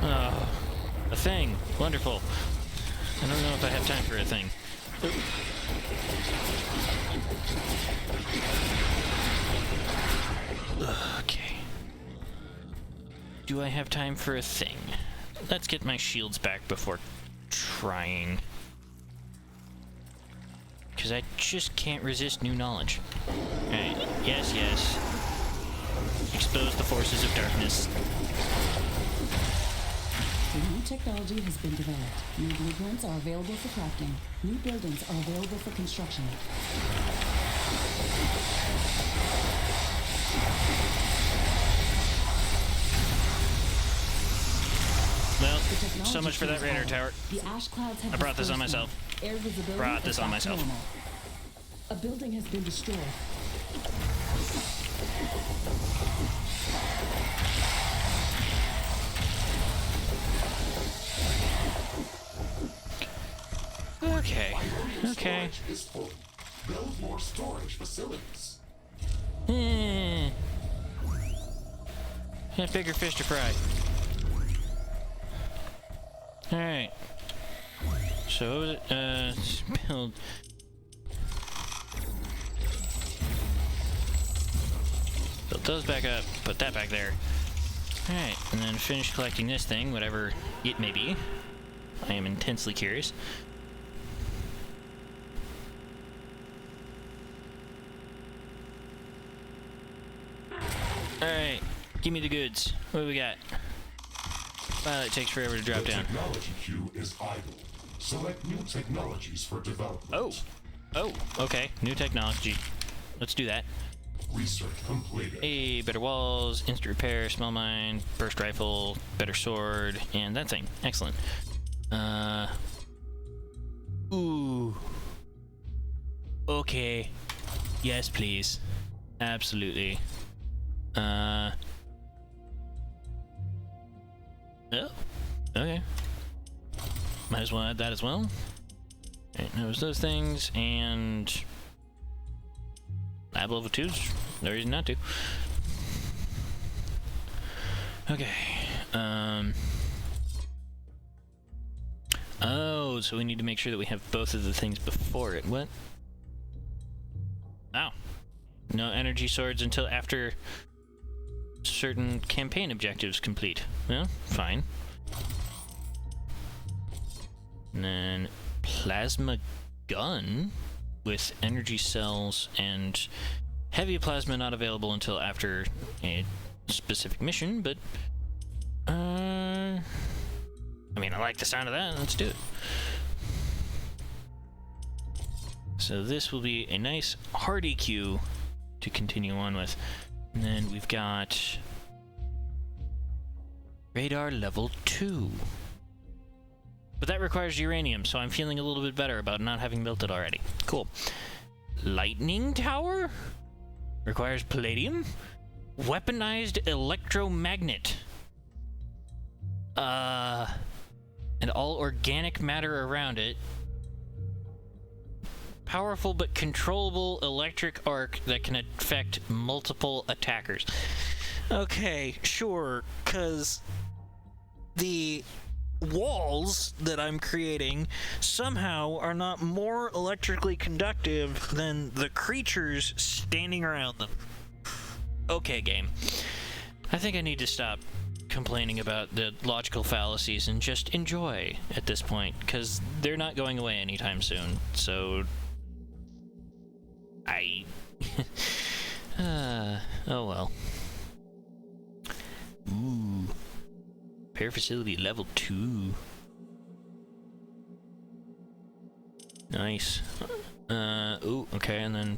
Oh, a thing. Wonderful. I don't know if I have time for a thing. Okay. Do I have time for a thing? Let's get my shields back before trying. Because I just can't resist new knowledge. Alright. Yes, yes. Expose the forces of darkness. New technology has been developed. New blueprints are available for crafting. New buildings are available for construction. Well, The technology so much for that is radar all. tower. The ash clouds have I brought this on dispersed now. myself. Air visibility Brought this is on back to myself. normal. A building has been destroyed. Okay. Okay. Storage is full. Build more storage facilities. Got bigger fish to fry. Alright. So, what was it? Let's build. Build those back up, put that back there. Alright, and then finish collecting this thing, whatever it may be. I am intensely curious. Alright, give me the goods. What do we got? It takes forever to drop The down. technology queue is idle. Select new technologies for development. Oh, okay. New technology. Let's do that. Research completed. Hey, better walls, instant repair, small mine, burst rifle, better sword, and that thing. Excellent. Ooh. Okay. Yes, please. Absolutely. Oh. Okay. Might as well add that as well. Alright, that was those things, and lab level 2's no reason not to. Okay. Oh, so we need to make sure that we have both of the things before it. What? Oh. No energy swords until after certain campaign objectives complete. Well, fine. And then plasma gun with energy cells and heavy plasma not available until after a specific mission, but I mean, I like the sound of that. Let's do it. So this will be a nice hardy queue to continue on with. And then we've got radar level 2. But that requires uranium, so I'm feeling a little bit better about not having built it already. Cool. Lightning tower? Requires palladium? Weaponized electromagnet. And all organic matter around it. Powerful but controllable electric arc that can affect multiple attackers. Okay, sure, because the walls that I'm creating somehow are not more electrically conductive than the creatures standing around them. Okay, game. I think I need to stop complaining about the logical fallacies and just enjoy at this point, because they're not going away anytime soon, so... oh well. Ooh. Repair facility level 2. Nice. Ooh, okay, and then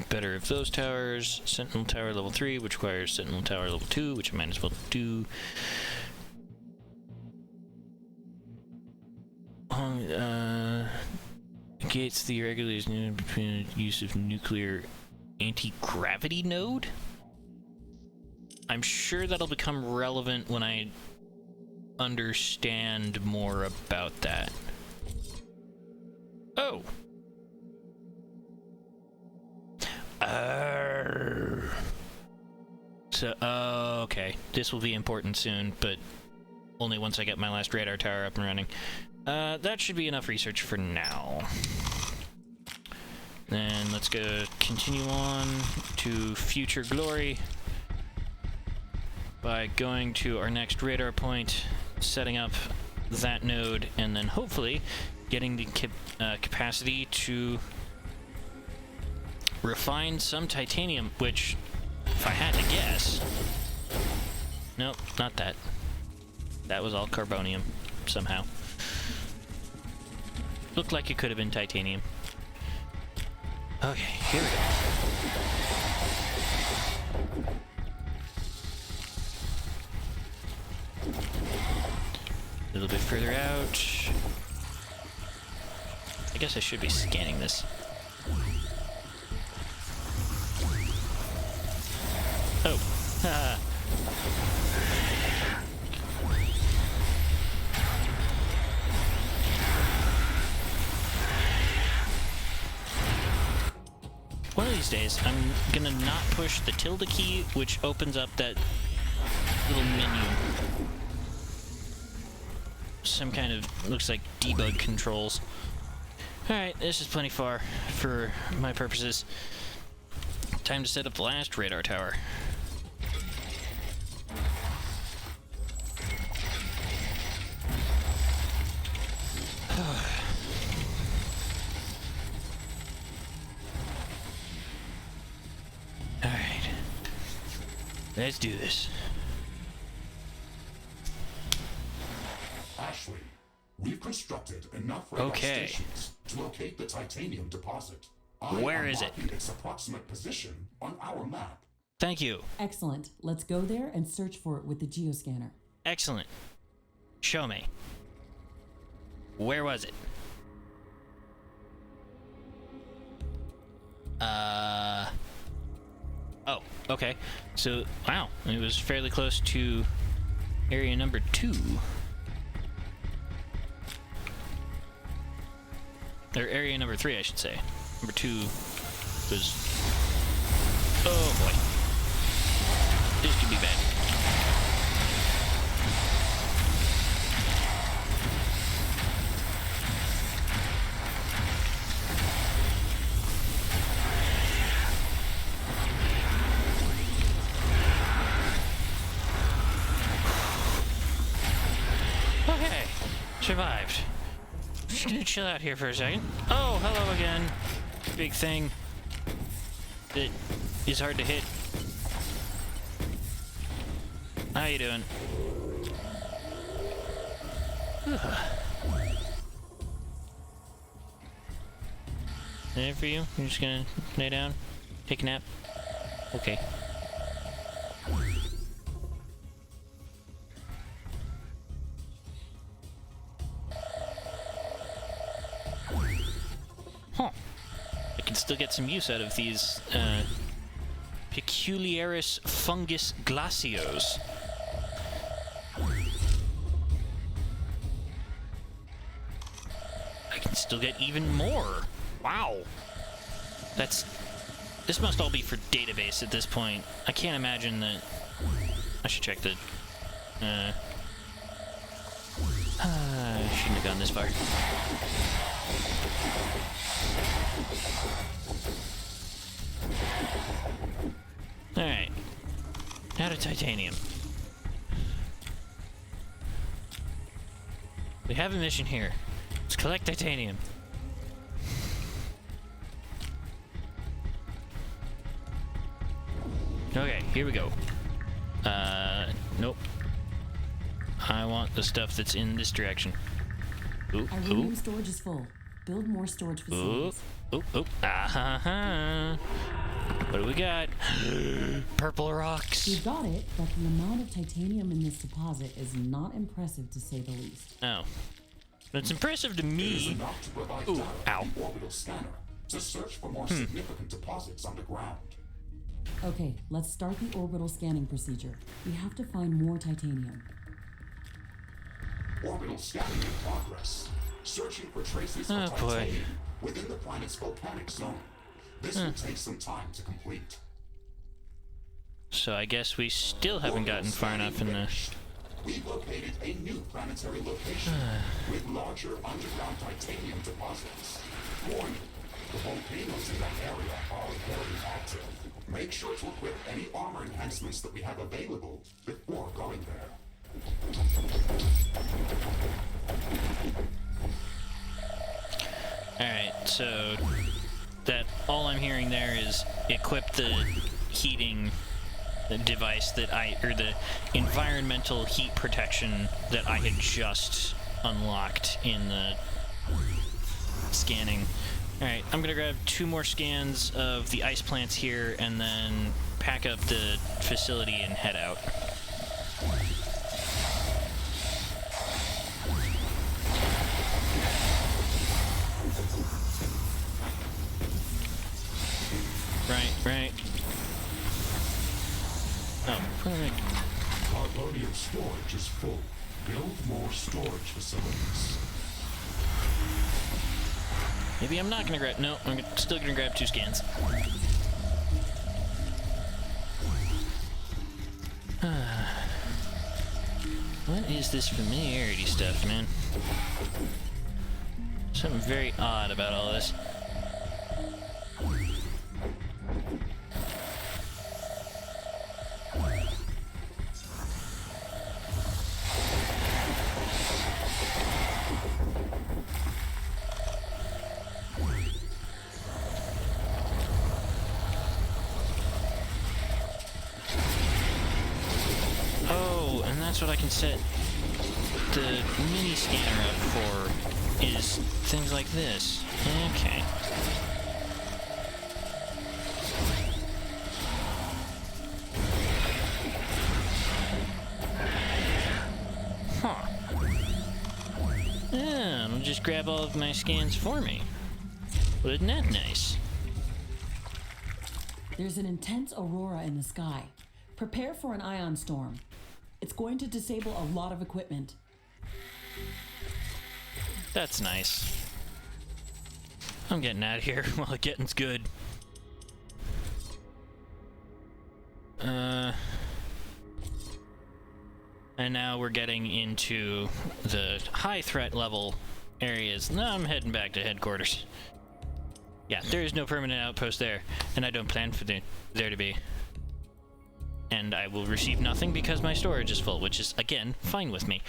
better of those towers. Sentinel Tower level 3, which requires Sentinel Tower level 2, which I might as well do. Negates the irregularities between use of nuclear anti-gravity node? I'm sure that'll become relevant when I understand more about that. Oh. So, okay. This will be important soon, but only once I get my last radar tower up and running. That should be enough research for now. Then let's go continue on to future glory by going to our next radar point, setting up that node, and then hopefully getting the capacity to refine some titanium, which, if I had to guess... Nope, not that. That was all carbonium, somehow. Looked like it could have been titanium. Okay, here we go. A little bit further out. I guess I should be scanning this. Oh, haha. One of these days, I'm gonna not push the tilde key, which opens up that little menu. Some kind of, looks like debug controls. Alright, this is plenty far for my purposes. Time to set up the last radar tower. Alright. Let's do this. Ashley, we've constructed enough radar stations to locate the titanium deposit. Where is it? Its approximate position on our map. Thank you. Excellent. Let's go there and search for it with the geoscanner. Excellent. Show me. Where was it? Oh, okay. So, wow. It was fairly close to area number 2. Or area number 3, I should say. Number 2 was... Oh, boy. This could be bad. Okay. Survived. Just gonna chill out here for a second. Oh, hello again. Big thing that is hard to hit. How you doing? Anything for you? You're just gonna lay down? Take a nap? Okay. Huh. I can still get some use out of these, Peculiaris fungus glacios. I can still get even more. Wow. This must all be for database at this point. I can't imagine that. I should check the. I shouldn't have gone this far. Alright. Out of titanium. We have a mission here. Let's collect titanium. Okay, here we go. Nope. I want the stuff that's in this direction. Ooh, Ironium storage is full. Build more storage facilities. Ooh. Ah-ha-ha. What do we got? Purple rocks. We've got it, but the amount of titanium in this deposit is not impressive to say the least. Oh. But it's impressive to me. Enough to provide Ooh, data ow. to the orbital scanner to search for more significant deposits underground. Okay, let's start the orbital scanning procedure. We have to find more titanium. Orbital scanning in progress. Searching for traces Oh, of boy. titanium within the planet's volcanic zone. This will take some time to complete. So I guess we still haven't gotten far enough in the... We've located a new planetary location with larger underground titanium deposits. Warning, the volcanoes in that area are very active. Make sure to equip any armor enhancements that we have available before going there. Alright, so... that all I'm hearing there is equip the heating device that or the environmental heat protection that I had just unlocked in the scanning. Alright, I'm gonna grab 2 more scans of the ice plants here and then pack up the facility and head out. Right. Oh, perfect. Carbonium storage is full. Build more storage facilities. Maybe I'm not gonna grab... No, I'm still gonna grab 2 scans. What is this familiarity stuff, man? Something very odd about all this. That's what I can set the mini scanner up for, is things like this. Okay. Huh. Yeah, it'll just grab all of my scans for me. Wasn't that nice? There's an intense aurora in the sky. Prepare for an ion storm. It's going to disable a lot of equipment. That's nice. I'm getting out of here while the getting's good. And now we're getting into the high threat level areas. Now I'm heading back to headquarters. Yeah, there is no permanent outpost there, and I don't plan for there to be. And I will receive nothing because my storage is full, which is, again, fine with me.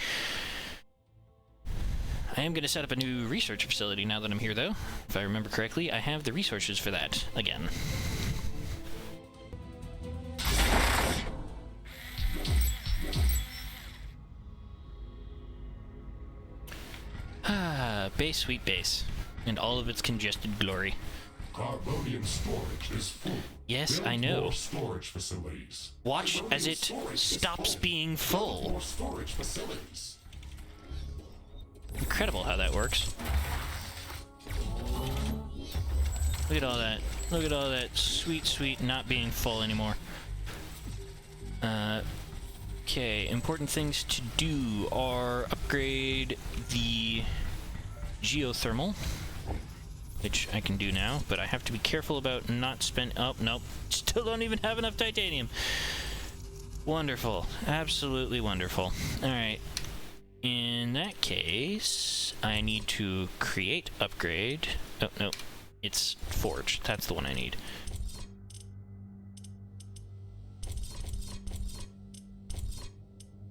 I am going to set up a new research facility now that I'm here, though. If I remember correctly, I have the resources for that, again. Ah, base, sweet base. And all of its congested glory. Carbonium storage is full. Yes, Build I know. More storage facilities. Watch as Carbonium it storage is stops full. being Build full. more storage facilities. Incredible how that works. Look at all that. Look at all that sweet, sweet not being full anymore. Okay, important things to do are upgrade the geothermal, which I can do now, but I have to be careful about not spend. Oh, nope. Still don't even have enough titanium. Wonderful. Absolutely wonderful. Alright. In that case, I need to create upgrade. Oh, no. It's forge. That's the one I need.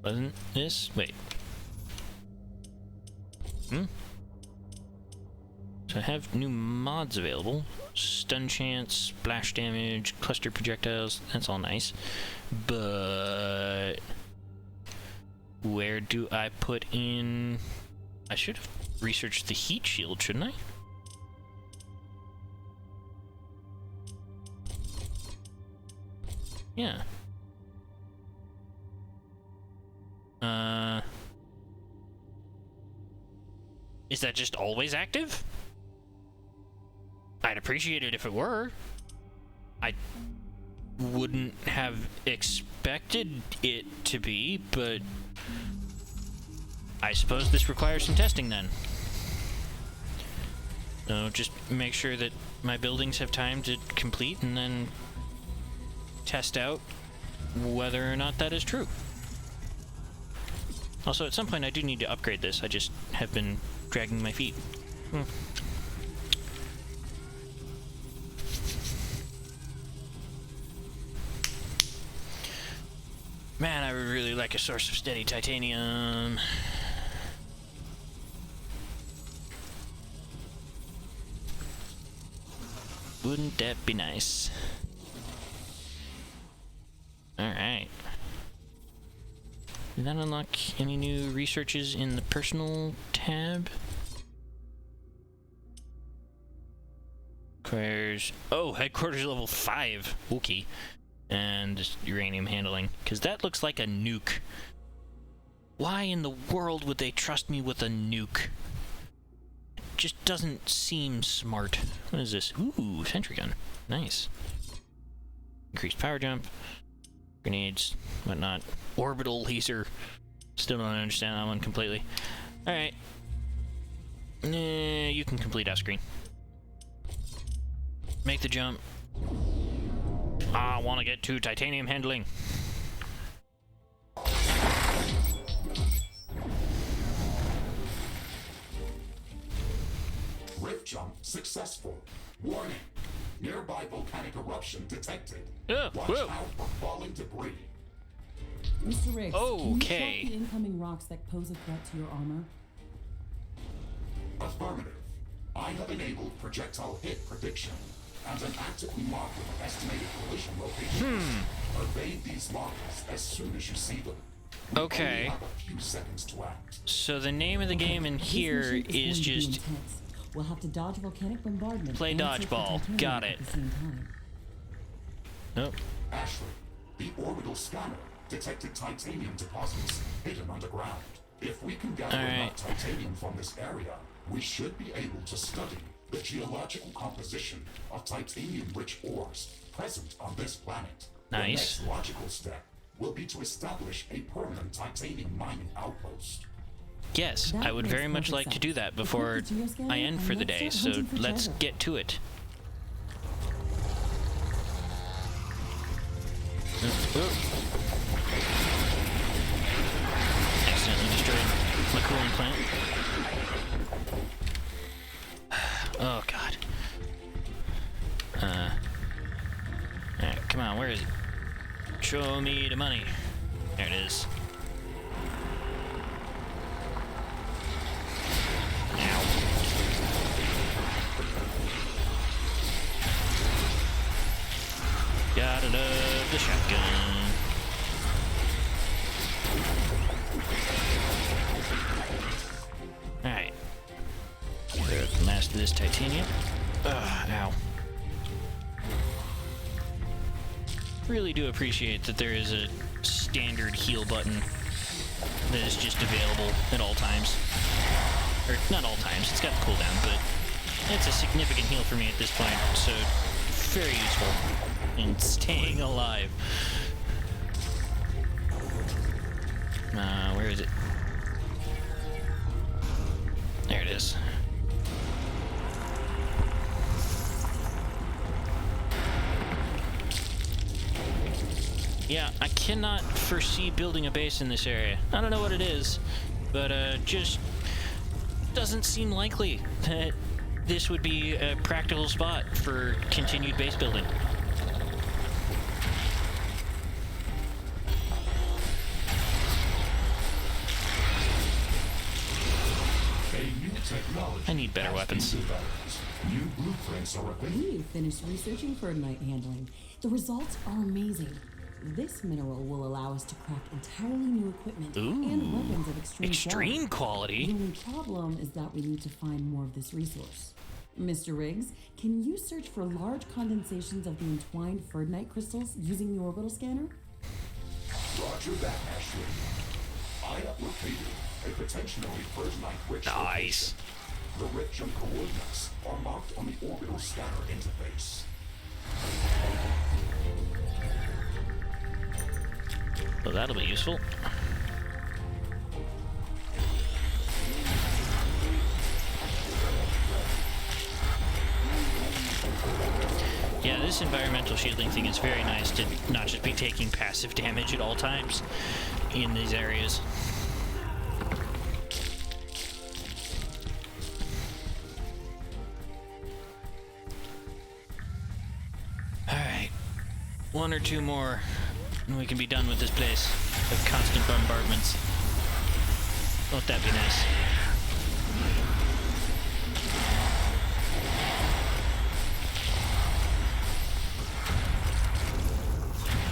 Wasn't this? Wait. So I have new mods available. Stun chance, splash damage, cluster projectiles. That's all nice. But where do I put in... I should have researched the heat shield, shouldn't I? Yeah. Is that just always active? I'd appreciate it if it were. I wouldn't have expected it to be, but I suppose this requires some testing then. So just make sure that my buildings have time to complete and then test out whether or not that is true. Also, at some point I do need to upgrade this. I just have been dragging my feet. Man, I would really like a source of steady titanium. Wouldn't that be nice? Alright. Did that unlock any new researches in the personal tab? Requires... Oh, headquarters level 5. Okay. And uranium handling. Because that looks like a nuke. Why in the world would they trust me with a nuke? It just doesn't seem smart. What is this? Ooh, sentry gun. Nice. Increased power jump. Grenades, whatnot. Orbital laser. Still don't understand that one completely. Alright. You can complete off screen. Make the jump. I want to get to titanium handling. Rift jump successful. Warning. Nearby volcanic eruption detected. Watch whoa. out for falling debris. Mr. Riggs, can you Okay. track the incoming rocks that pose a threat to your armor? Affirmative. I have enabled projectile hit prediction and an actively marker estimated collision location. Evade these markers as soon as you see them. We Okay. only have a few seconds to act. So the name of the game in This here mission is going to be just intense. We'll have to dodge volcanic bombardment. Play and search for dodgeball. titanium Got at it. the same time. Nope. Ashley, the orbital scanner detected titanium deposits hidden underground. If we can gather enough titanium from this area, we should be able to study the geological composition of titanium-rich ores present on this planet. Nice. The next logical step will be to establish a permanent titanium mining outpost. Yes, That I would makes very much perfect like to sense. do that Equip before the geoscanner I end and for the let's day, start so hunting for let's treasure. get to it. Accidentally destroyed my cooling plant. Oh god. Alright, come on, where is it? Show me the money. There it is. Ow. Gotta love the shotgun. Alright. Clear up the last of this titanium. Ugh, ow. Really do appreciate that there is a standard heal button that is just available at all times. Or, not all times, it's got the cooldown, but It's a significant heal for me at this point, so very useful in staying alive. Where is it? There it is. Yeah, I cannot foresee building a base in this area. I don't know what it is, but just doesn't seem likely that this would be a practical spot for continued base building. I need better weapons. New blueprints are available. We finished researching Ferdinite handling. The results are amazing. This mineral will allow us to craft entirely new equipment and weapons of extreme quality. The only problem is that we need to find more of this resource. Mr. Riggs, can you search for large condensations of the entwined Ferdinite crystals using the orbital scanner? Roger that, Ashley. I have located a potentially Ferdinite-rich Nice. location. The rich coordinates are marked on the orbital scanner interface. Well, that'll be useful. Yeah, this environmental shielding thing is very nice to not just be taking passive damage at all times in these areas. Alright. One or two more, and we can be done with this place of constant bombardments. Won't that be nice?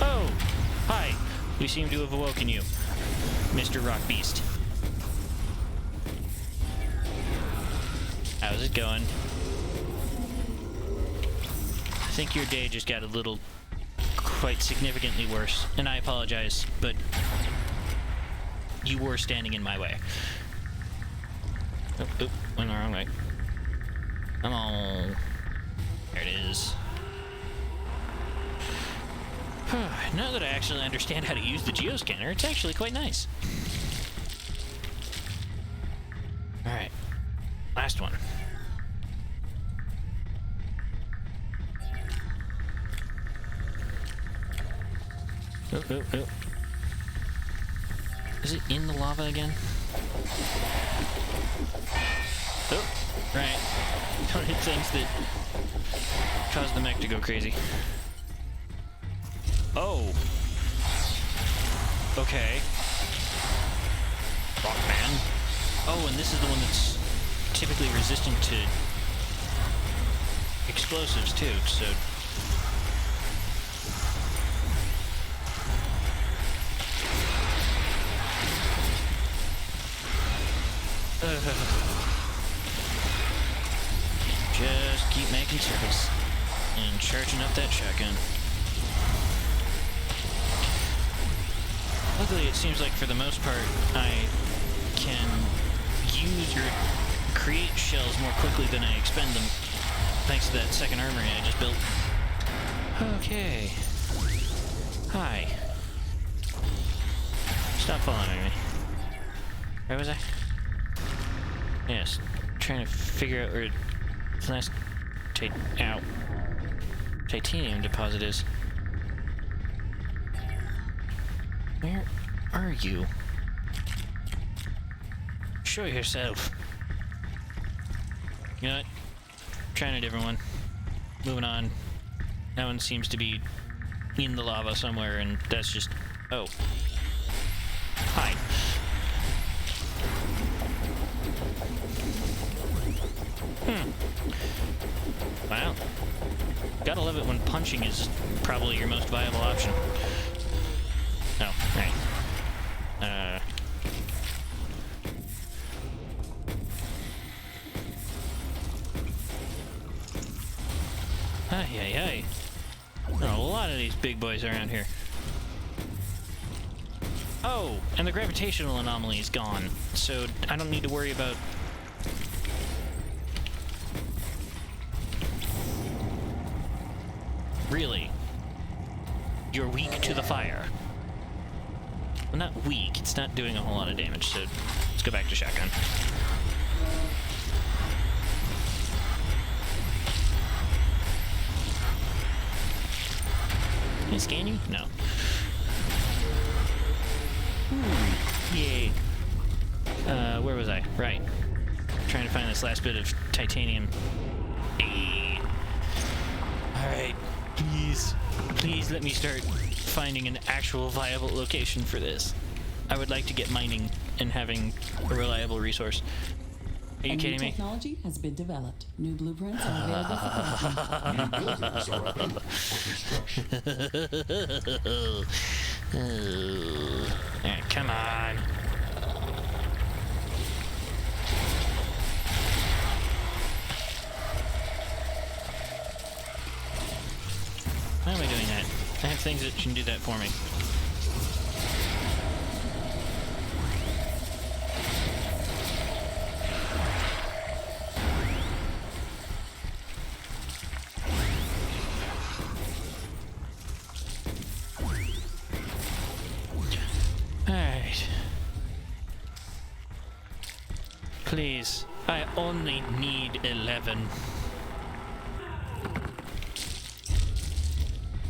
Oh! Hi! We seem to have awoken you, Mr. Rock Beast. How's it going? I think your day just got a little quite significantly worse, and I apologize, but you were standing in my way. Oh, went the wrong way. Come on. There it is. Now that I actually understand how to use the geoscanner, it's actually quite nice. Alright. Last one. Oh. Is it in the lava again? Oh, right. Don't hit things that cause the mech to go crazy. Oh. Okay. Rockman. Oh, and this is the one that's typically resistant to explosives too, so... Just keep making circles and charging up that shotgun. Luckily, it seems like for the most part, I can use or create shells more quickly than I expend them, thanks to that second armory I just built. Okay. Hi. Stop following me. Where was I? Yes, trying to figure out where this nice titanium deposit is. Where are you? Show yourself. You know what? Trying a different one. Moving on. That one seems to be in the lava somewhere, and that's just... Oh. Hi. Wow. Gotta love it when punching is probably your most viable option. Oh, right. Hey. There are a lot of these big boys around here. Oh, and the gravitational anomaly is gone, so I don't need to worry about Really? You're weak to the fire. Well, not weak. It's not doing a whole lot of damage, so let's go back to shotgun. Can I scan you? No. Ooh, yay. Where was I? Right. Trying to find this last bit of titanium. Hey. Alright. Please let me start finding an actual viable location for this. I would like to get mining and having a reliable resource. Are you kidding New me? technology has been developed. New blueprints are available for purchase. New buildings are available for construction. Alright, come on. Why am I doing that? I have things that can do that for me. Alright. Please, I only need 11.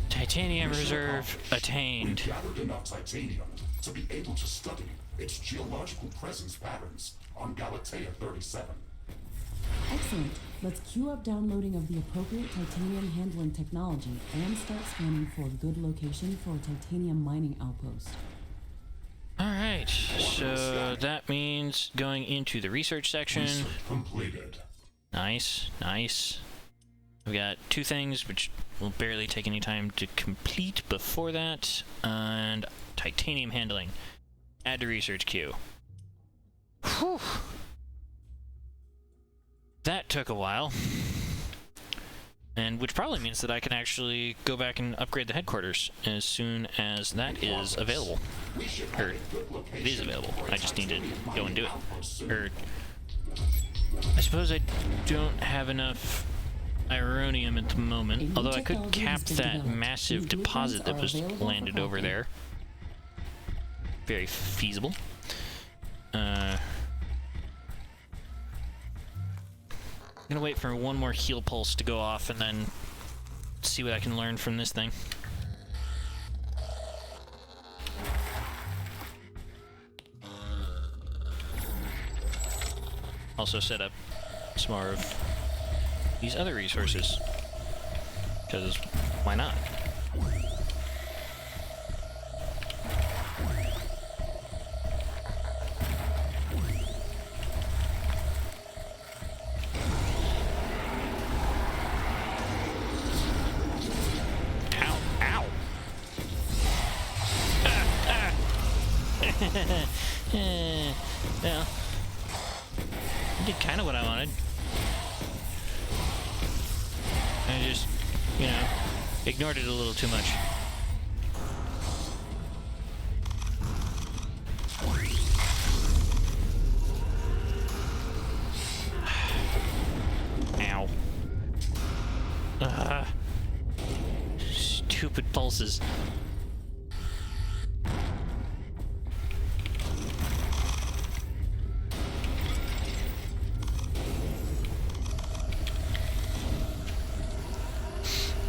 Titanium reserve attained. We gathered enough titanium to be able to study its geological presence patterns on Galatea 37. Excellent. Let's queue up downloading of the appropriate titanium handling technology and start scanning for a good location for a titanium mining outpost. Alright, so that means going into the research section. Research completed. Nice, nice. We've got two things which will barely take any time to complete before that. And titanium handling. Add to research queue. Whew. That took a while. And which probably means that I can actually go back and upgrade the headquarters as soon as that is available. Or, it is available. I just need to go and do it. Or, I suppose I don't have enough ironium at the moment, although I could cap that massive deposit that was landed over there. Very feasible. I'm gonna wait for one more heal pulse to go off and then see what I can learn from this thing. Also set up some more of these other resources, because why not? Ow, ow. Well, I did kind of what I wanted. I just, you know, ignored it a little too much. Ow. Stupid pulses.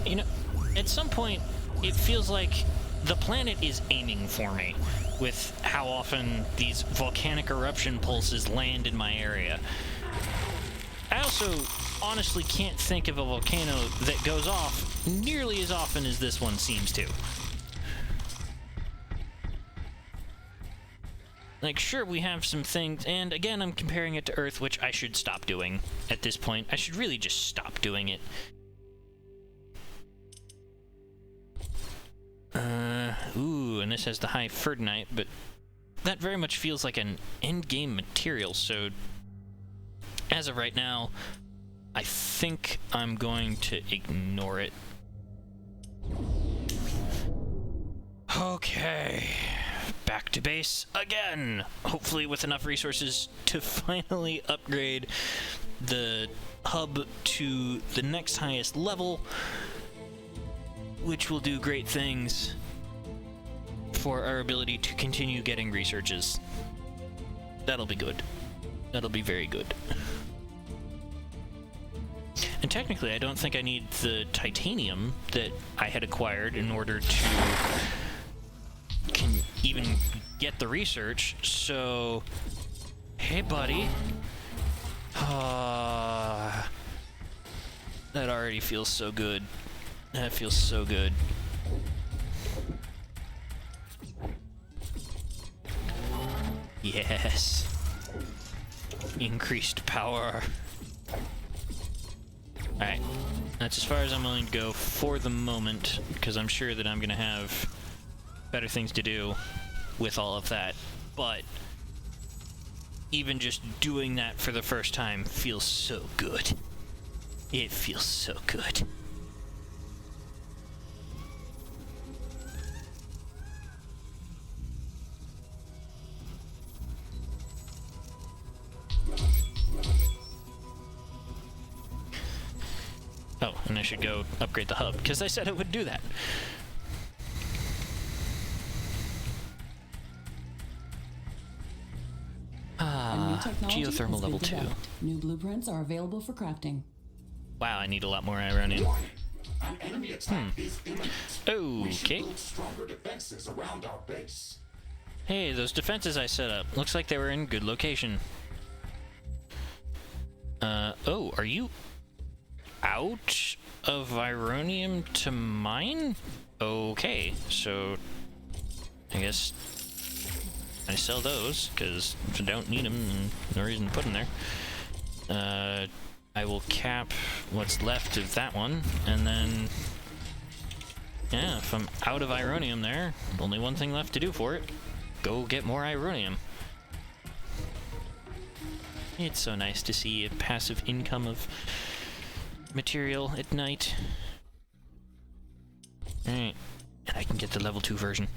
You know, at some point, it feels like the planet is aiming for me with how often these volcanic eruption pulses land in my area. I also honestly can't think of a volcano that goes off nearly as often as this one seems to. Like, sure, we have some things, and again, I'm comparing it to Earth, which I should stop doing at this point. I should really just stop doing it. Ooh, and this has the high Ferdinite, but that very much feels like an endgame material, so as of right now, I think I'm going to ignore it. Okay, back to base again, hopefully with enough resources to finally upgrade the hub to the next highest level. which will do great things for our ability to continue getting researches. That'll be good. That'll be very good. And technically, I don't think I need the titanium that I had acquired in order to even get the research, so... Hey, buddy. That already feels so good. That feels so good. Yes. Increased power. Alright. That's as far as I'm willing to go for the moment, because I'm sure that I'm going to have better things to do with all of that. But even just doing that for the first time feels so good. It feels so good. Oh, and I should go upgrade the hub, because I said I would do that. Geothermal level 2. New blueprints are available for crafting. Wow, I need a lot more ironium. An enemy attack is imminent. We should Okay. build stronger defenses around our base. Hey, those defenses I set up. Looks like they were in good location. Oh, are you out of Ironium to mine? Okay, so I guess I sell those, because if I don't need them, then no reason to put them there. I will cap what's left of that one, and then, yeah, if I'm out of Ironium there, only one thing left to do for it. Go get more Ironium. It's so nice to see a passive income of material at night. Alright, and I can get the level 2 version.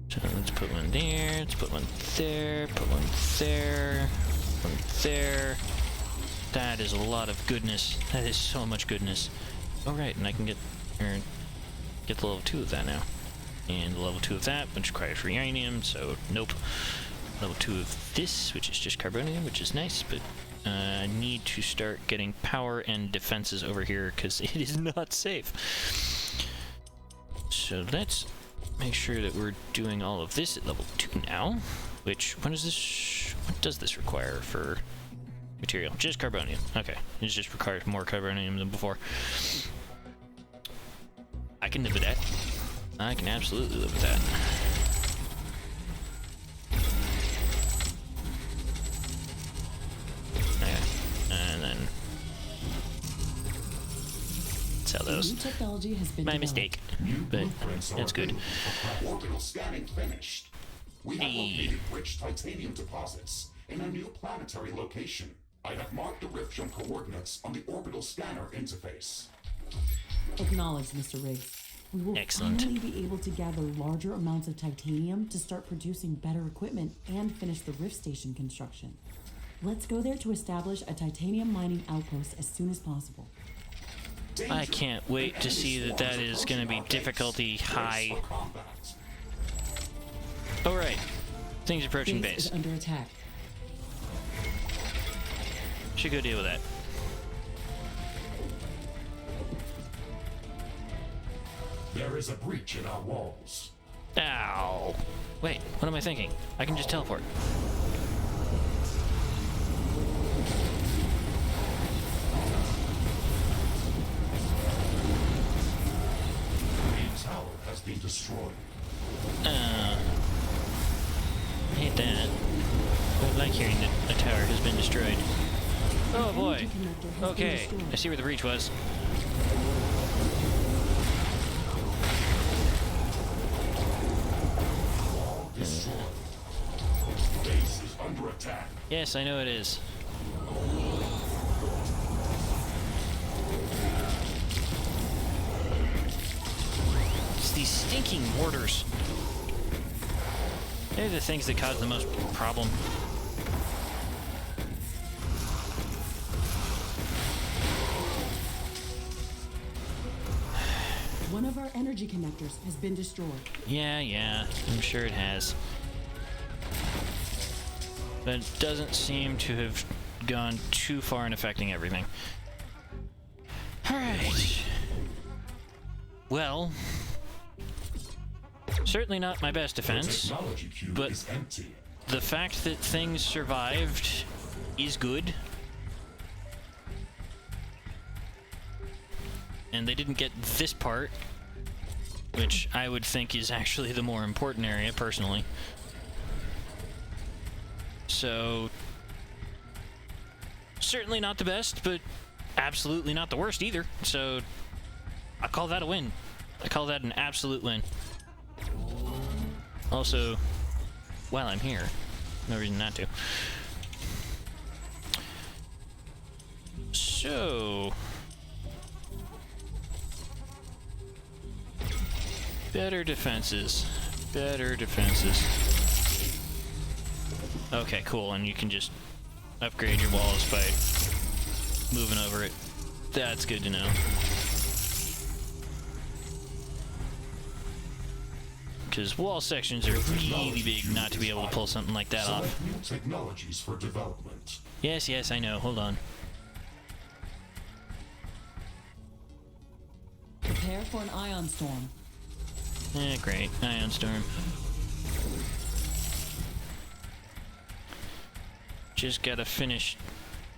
So let's put one there, let's put one there, put one there, one there. That is a lot of goodness. That is so much goodness. Oh right, and I can get the level 2 of that now. And the level 2 of that, which requires uranium, so nope. Level 2 of this, which is just carbonium, which is nice, but I need to start getting power and defenses over here, because it is not safe. So let's make sure that we're doing all of this at level 2 now, which, what does this require for material? Just carbonium. Okay, it just requires more carbonium than before. I can live with that. I can absolutely live with that. Okay, and then sell those. New technology has been My developed. mistake, New but blueprints are that's good. available for orbital scanning finished. We have Hey. located rich titanium deposits in a new planetary location. I have marked the Riftium coordinates on the orbital scanner interface. Acknowledged, Mr. Riggs. We will Excellent. finally be able to gather larger amounts of titanium to start producing better equipment and finish the Rift Station construction. Let's go there to establish a titanium mining outpost as soon as possible. I can't wait to see that that is going to be difficulty high. Oh right, things approaching Base base. is under attack. Should go deal with that. There is a breach in our walls. Ow! Wait, what am I thinking? I can just teleport. The main tower has been destroyed. Hate that. I don't like hearing that a tower has been destroyed. Oh boy. Energy connector has been Okay, destroyed. I see where the breach was. Destroyed. Base is under attack. Yes, I know it is. It's these stinking mortars. They're the things that cause the most problem. One of our energy connectors has been destroyed. Yeah, I'm sure it has. But it doesn't seem to have gone too far in affecting everything. Alright. Well, certainly not my best The defense, technology cube but is empty. the fact that things survived is good. And they didn't get this part, which I would think is actually the more important area, personally. So, certainly not the best, but absolutely not the worst either. So, I call that a win. I call that an absolute win. Also, while I'm here, no reason not to. So, better defenses. Better defenses. Okay, cool, and you can just upgrade your walls by moving over it. That's good to know. Because wall sections are really big not to be able to pull something like that off. Select new technologies for development. Yes, I know. Hold on. Prepare for an ion storm. Great. Ion Storm. Just gotta finish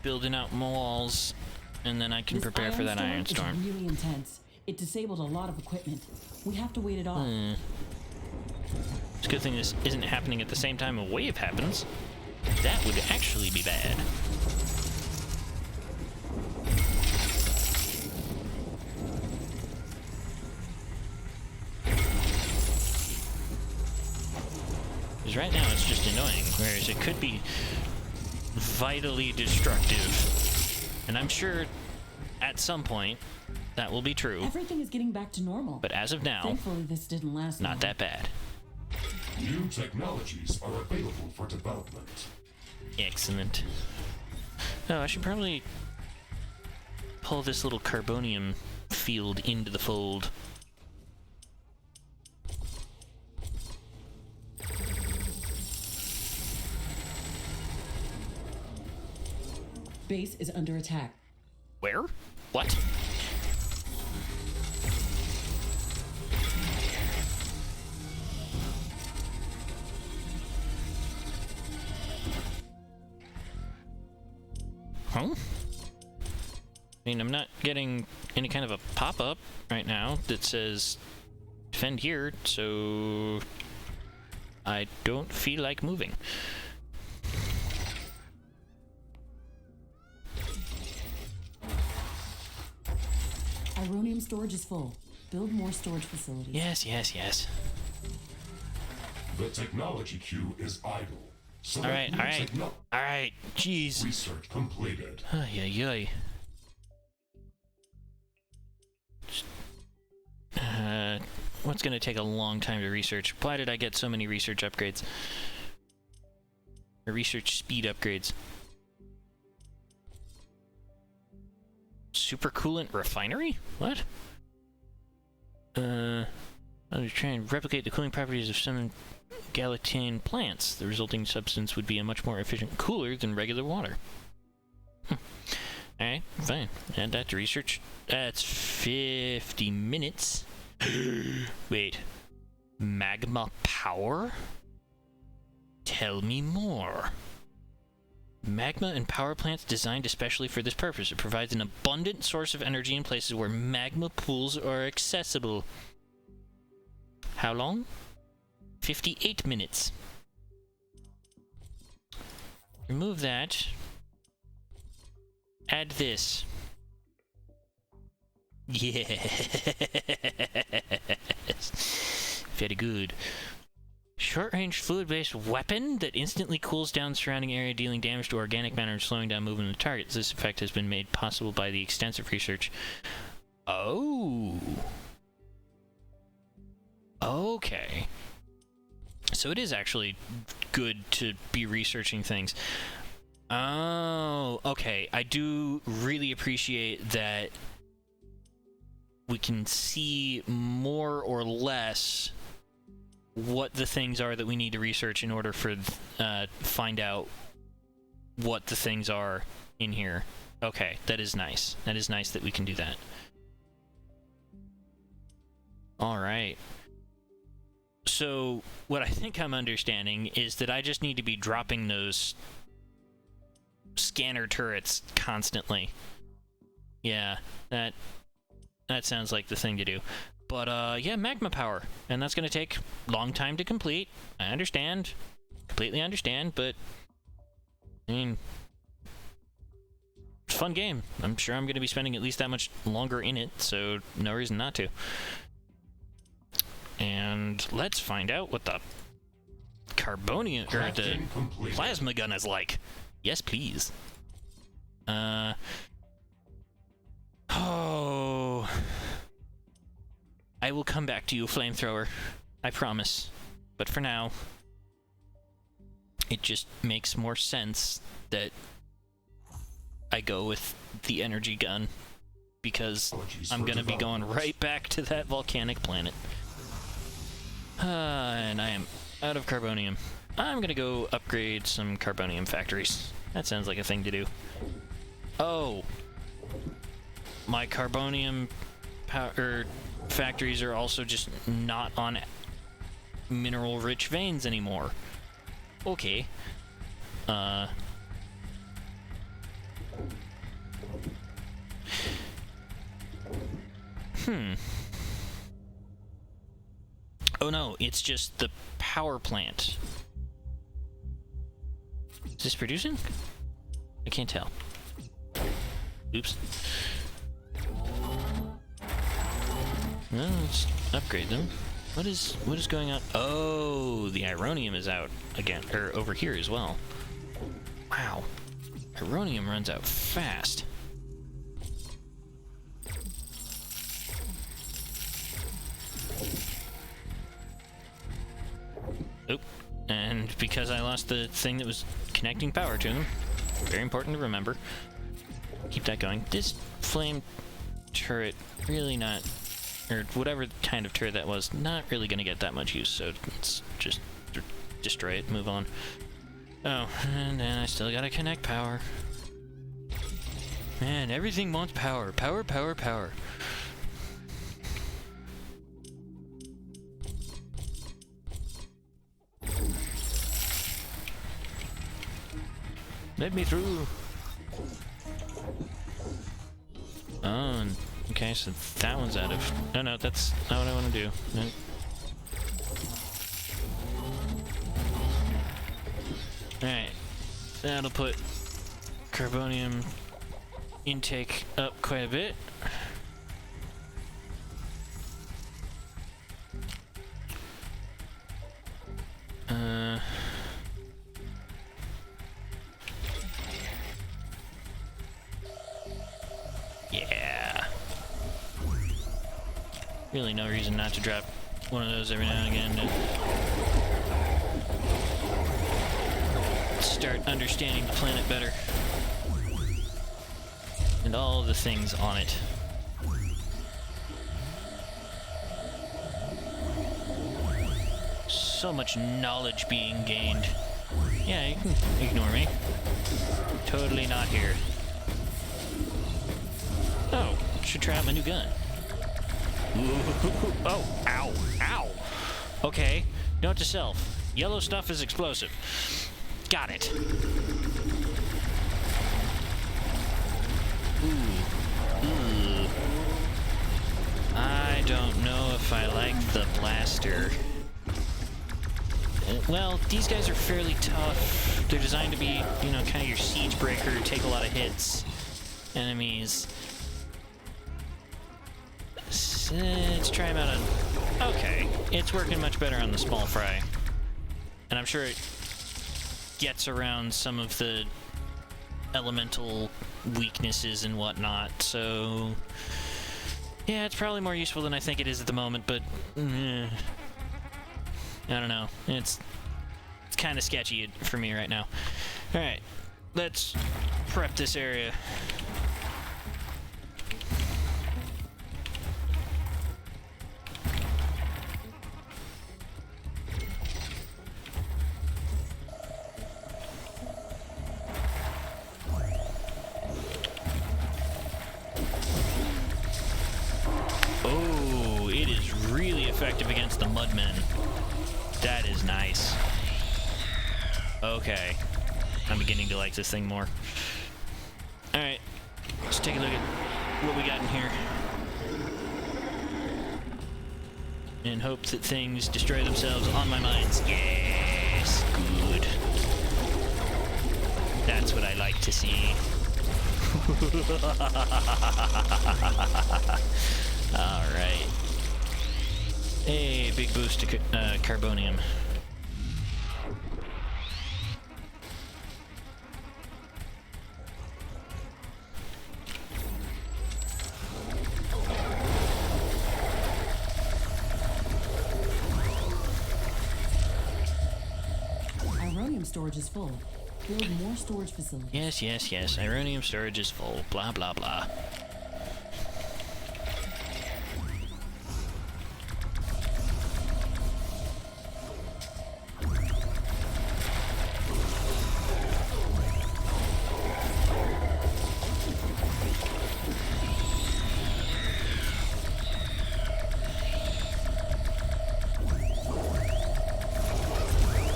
building out my walls, and then I can This prepare for that Ion Storm. is really intense. It disabled a lot of equipment. We have to wait it off. It's a good thing this isn't happening at the same time a wave happens. That would actually be bad. Because right now it's just annoying, whereas it could be vitally destructive. And I'm sure at some point that will be true. Everything is getting back to normal. But as of now, Thankfully, this didn't last long. not that bad. New technologies are available for development. Excellent. Oh, I should probably pull this little carbonium field into the fold. Base is under attack. Where? What? Huh? I mean, I'm not getting any kind of a pop-up right now that says defend here, so I don't feel like moving. Ironium storage is full. Build more storage facilities. Yes. The technology queue is idle. All right. Jeez. Research completed. Ay. What's gonna take a long time to research? Why did I get so many research upgrades? Or research speed upgrades? Supercoolant refinery? What? I'm trying to replicate the cooling properties of some Galatine plants. The resulting substance would be a much more efficient cooler than regular water. Alright, fine. Add that to research. That's 50 minutes. Wait. Magma power? Tell me more. Magma and power plants designed especially for this purpose. It provides an abundant source of energy in places where magma pools are accessible. How long? 58 minutes. Remove that. Add this. Yes. Very good. Short-range fluid-based weapon that instantly cools down the surrounding area, dealing damage to organic matter and slowing down movement of the targets. This effect has been made possible by the extensive research. Oh. Okay. So it is actually good to be researching things. Oh, okay. I do really appreciate that we can see more or less what the things are that we need to research in order for find out what the things are in here. Okay, that is nice. That is nice that we can do that. All right. So what I think I'm understanding is that I just need to be dropping those scanner turrets constantly. Yeah, that sounds like the thing to do. But yeah, magma power, and that's going to take a long time to complete. I understand, completely understand, but I mean, it's a fun game. I'm sure I'm going to be spending at least that much longer in it, so no reason not to. And let's find out what the carbonium or the plasma gun is like. Yes, please. Oh, I will come back to you, flamethrower. I promise. But for now, it just makes more sense that I go with the energy gun, because I'm gonna be going right back to that volcanic planet. And I am out of carbonium. I'm gonna go upgrade some carbonium factories. That sounds like a thing to do. Oh, my carbonium factories are also just not on mineral-rich veins anymore. Okay. Oh no, it's just the power plant. Is this producing? I can't tell. Oops. Well, let's upgrade them. What is going on? Oh, the Ironium is out again, or over here as well. Wow. Ironium runs out fast. Oop. And because I lost the thing that was connecting power to them, very important to remember. Keep that going. This flame turret really not, or whatever kind of turret that was, not really going to get that much use, so let's just destroy it, move on. Oh, and then I still gotta connect power. Man, everything wants power. Power, power, power. Let me through. Oh, okay, so that one's out of... No, that's not what I want to do. No. Alright, that'll put carbonium intake up quite a bit. Yeah. Really no reason not to drop one of those every now and again to start understanding the planet better. And all the things on it. So much knowledge being gained. Yeah, you can ignore me. Totally not here. Oh, should try out my new gun. Ooh, oh, ow, ow. Okay, note to self. Yellow stuff is explosive. Got it. Ooh. I don't know if I like the blaster. Well, these guys are fairly tough. They're designed to be, you know, kind of your siege breaker, take a lot of hits. Enemies. Let's try them out on... Okay, it's working much better on the small fry. And I'm sure it gets around some of the elemental weaknesses and whatnot, so... Yeah, it's probably more useful than I think it is at the moment, but... I don't know. It's kind of sketchy for me right now. Alright, let's prep this area. effective against the Mudmen. That is nice. Okay. I'm beginning to like this thing more. Alright. Let's take a look at what we got in here. And hope that things destroy themselves on my mines. Yes! Good. That's what I like to see. Alright. Hey, big boost to carbonium. Ironium storage is full. Build more storage facilities. Yes, yes, yes. Ironium storage is full. Blah, blah, blah.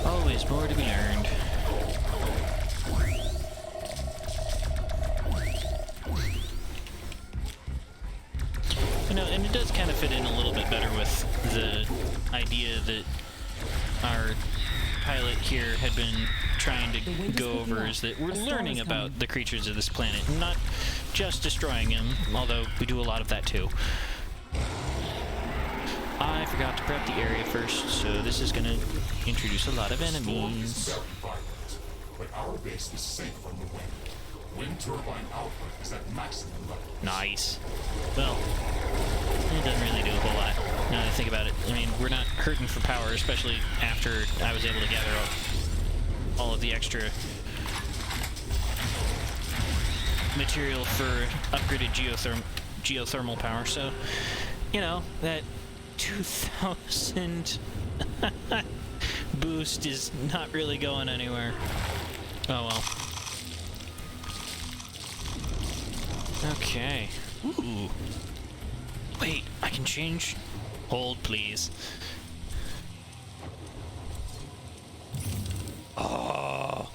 Always more to be learned. You know, and it does kind of fit in a little bit better with the idea that our pilot here had been trying to go over, is that we're learning about the creatures of this planet, not just destroying them, although we do a lot of that too. I forgot to prep the area first, so this is going to introduce a lot of enemies. Very violent, but our base is safe from the wind. Wind turbine output is at maximum level. Nice. Well, it doesn't really do a whole lot, now that I think about it. I mean, we're not hurting for power, especially after I was able to gather all of the extra material for upgraded geothermal power, so, you know, that 2,000 boost is not really going anywhere. Oh well. Okay. Ooh. Wait, I can change? Hold, please. Oh.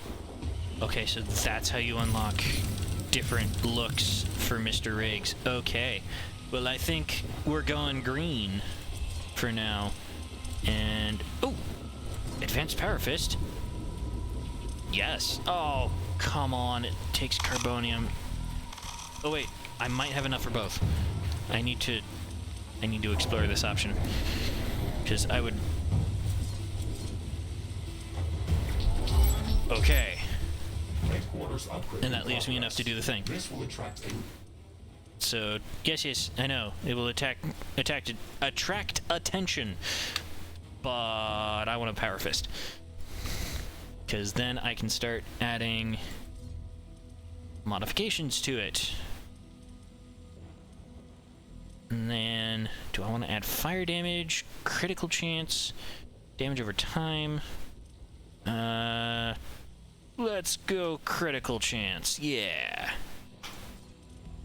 Okay, so that's how you unlock different looks for Mr. Riggs. Okay. Well, I think we're going green for now. And... oh! Advanced Power Fist. Yes. Oh, come on. It takes carbonium. Oh, wait. I might have enough for both. I need to explore this option. Because I would... okay. And that leaves me enough to do the thing. This will attract a... so, yes, I know. It will attract attention. But I want a Power Fist. Because then I can start adding modifications to it. And then, do I want to add fire damage, critical chance, damage over time? Let's go critical chance. Yeah.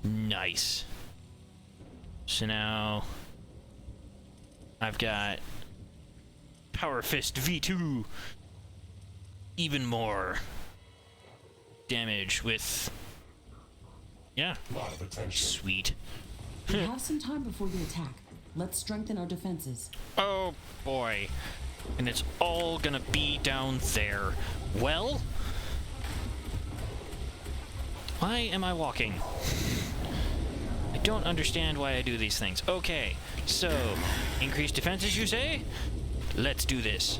Nice. So now I've got Power Fist V2. Even more damage with... yeah. lot of attention. Sweet. We have some time before the attack. Let's strengthen our defenses. Oh boy. And it's all gonna be down there. Well? Why am I walking? I don't understand why I do these things. Okay, so, increased defenses, you say? Let's do this.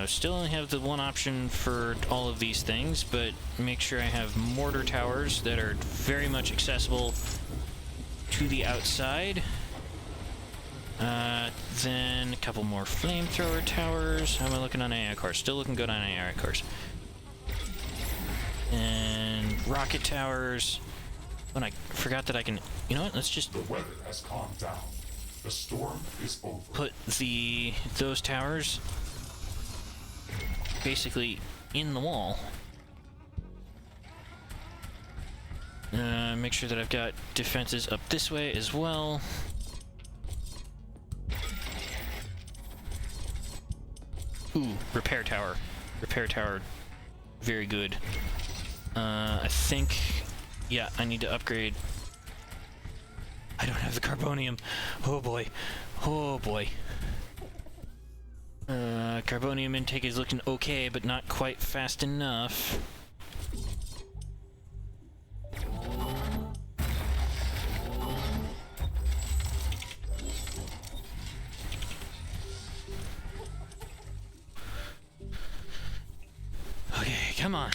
Still only have the one option for all of these things, but make sure I have mortar towers that are very much accessible to the outside. Then a couple more flamethrower towers. How am I looking on AI cores? Still looking good on AI cores. And rocket towers. When I forgot that I can... you know what? Let's just... the weather has calmed down. The storm is over. put those towers basically in the wall. Make sure that I've got defenses up this way as well. Ooh, repair tower. Repair tower. Very good. I think... Yeah, I need to upgrade. I don't have the carbonium. Oh boy. Oh boy. Carbonium intake is looking okay, but not quite fast enough. Okay, come on.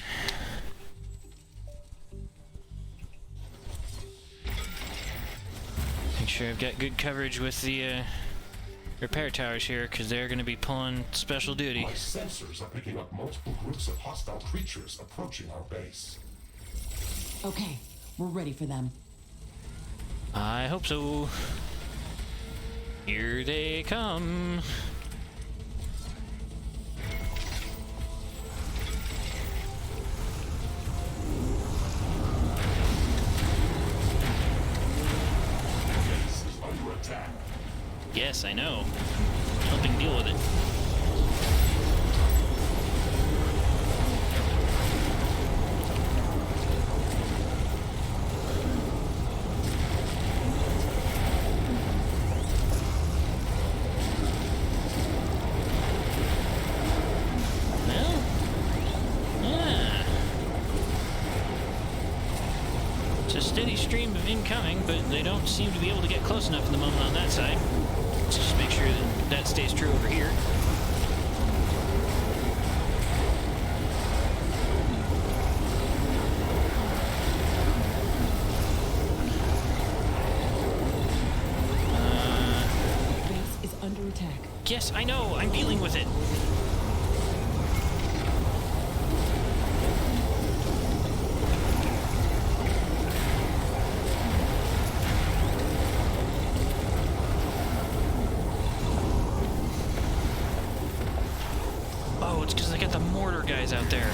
Make sure I've got good coverage with the repair towers here, because they're going to be pulling special duty. My sensors are picking up multiple groups of hostile creatures approaching our base. Okay, we're ready for them. I hope so. Here they come. Base is under attack. Yes, I know. Helping deal with it. Well, yeah. It's a steady stream of incoming, but they don't seem to be able to get close enough at the moment on that side. Let's just make sure that that stays true over here. Base is under attack. Yes, I know. I'm dealing with it. Oh, it's because I got the mortar guys out there.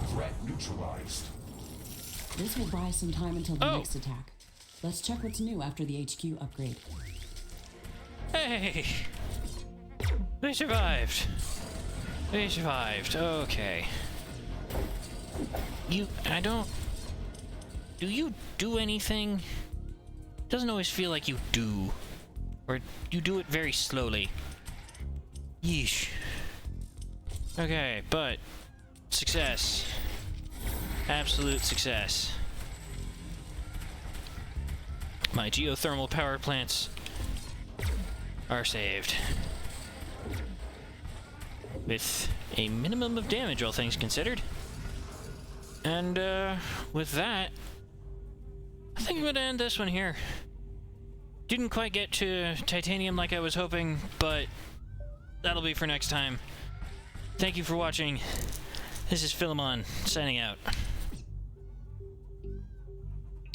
Threat neutralized. This will buy some time until the Oh. next attack. Let's check what's new after the HQ upgrade. Hey! We survived. We survived. Okay. I don't... Do you do anything? Doesn't always feel like you do. Or you do it very slowly. Yeesh. Okay, but... Success. Absolute success. My geothermal power plants are saved. With a minimum of damage, all things considered. And, with that, I think I'm gonna end this one here. Didn't quite get to titanium like I was hoping, but that'll be for next time. Thank you for watching. This is Philemon, signing out.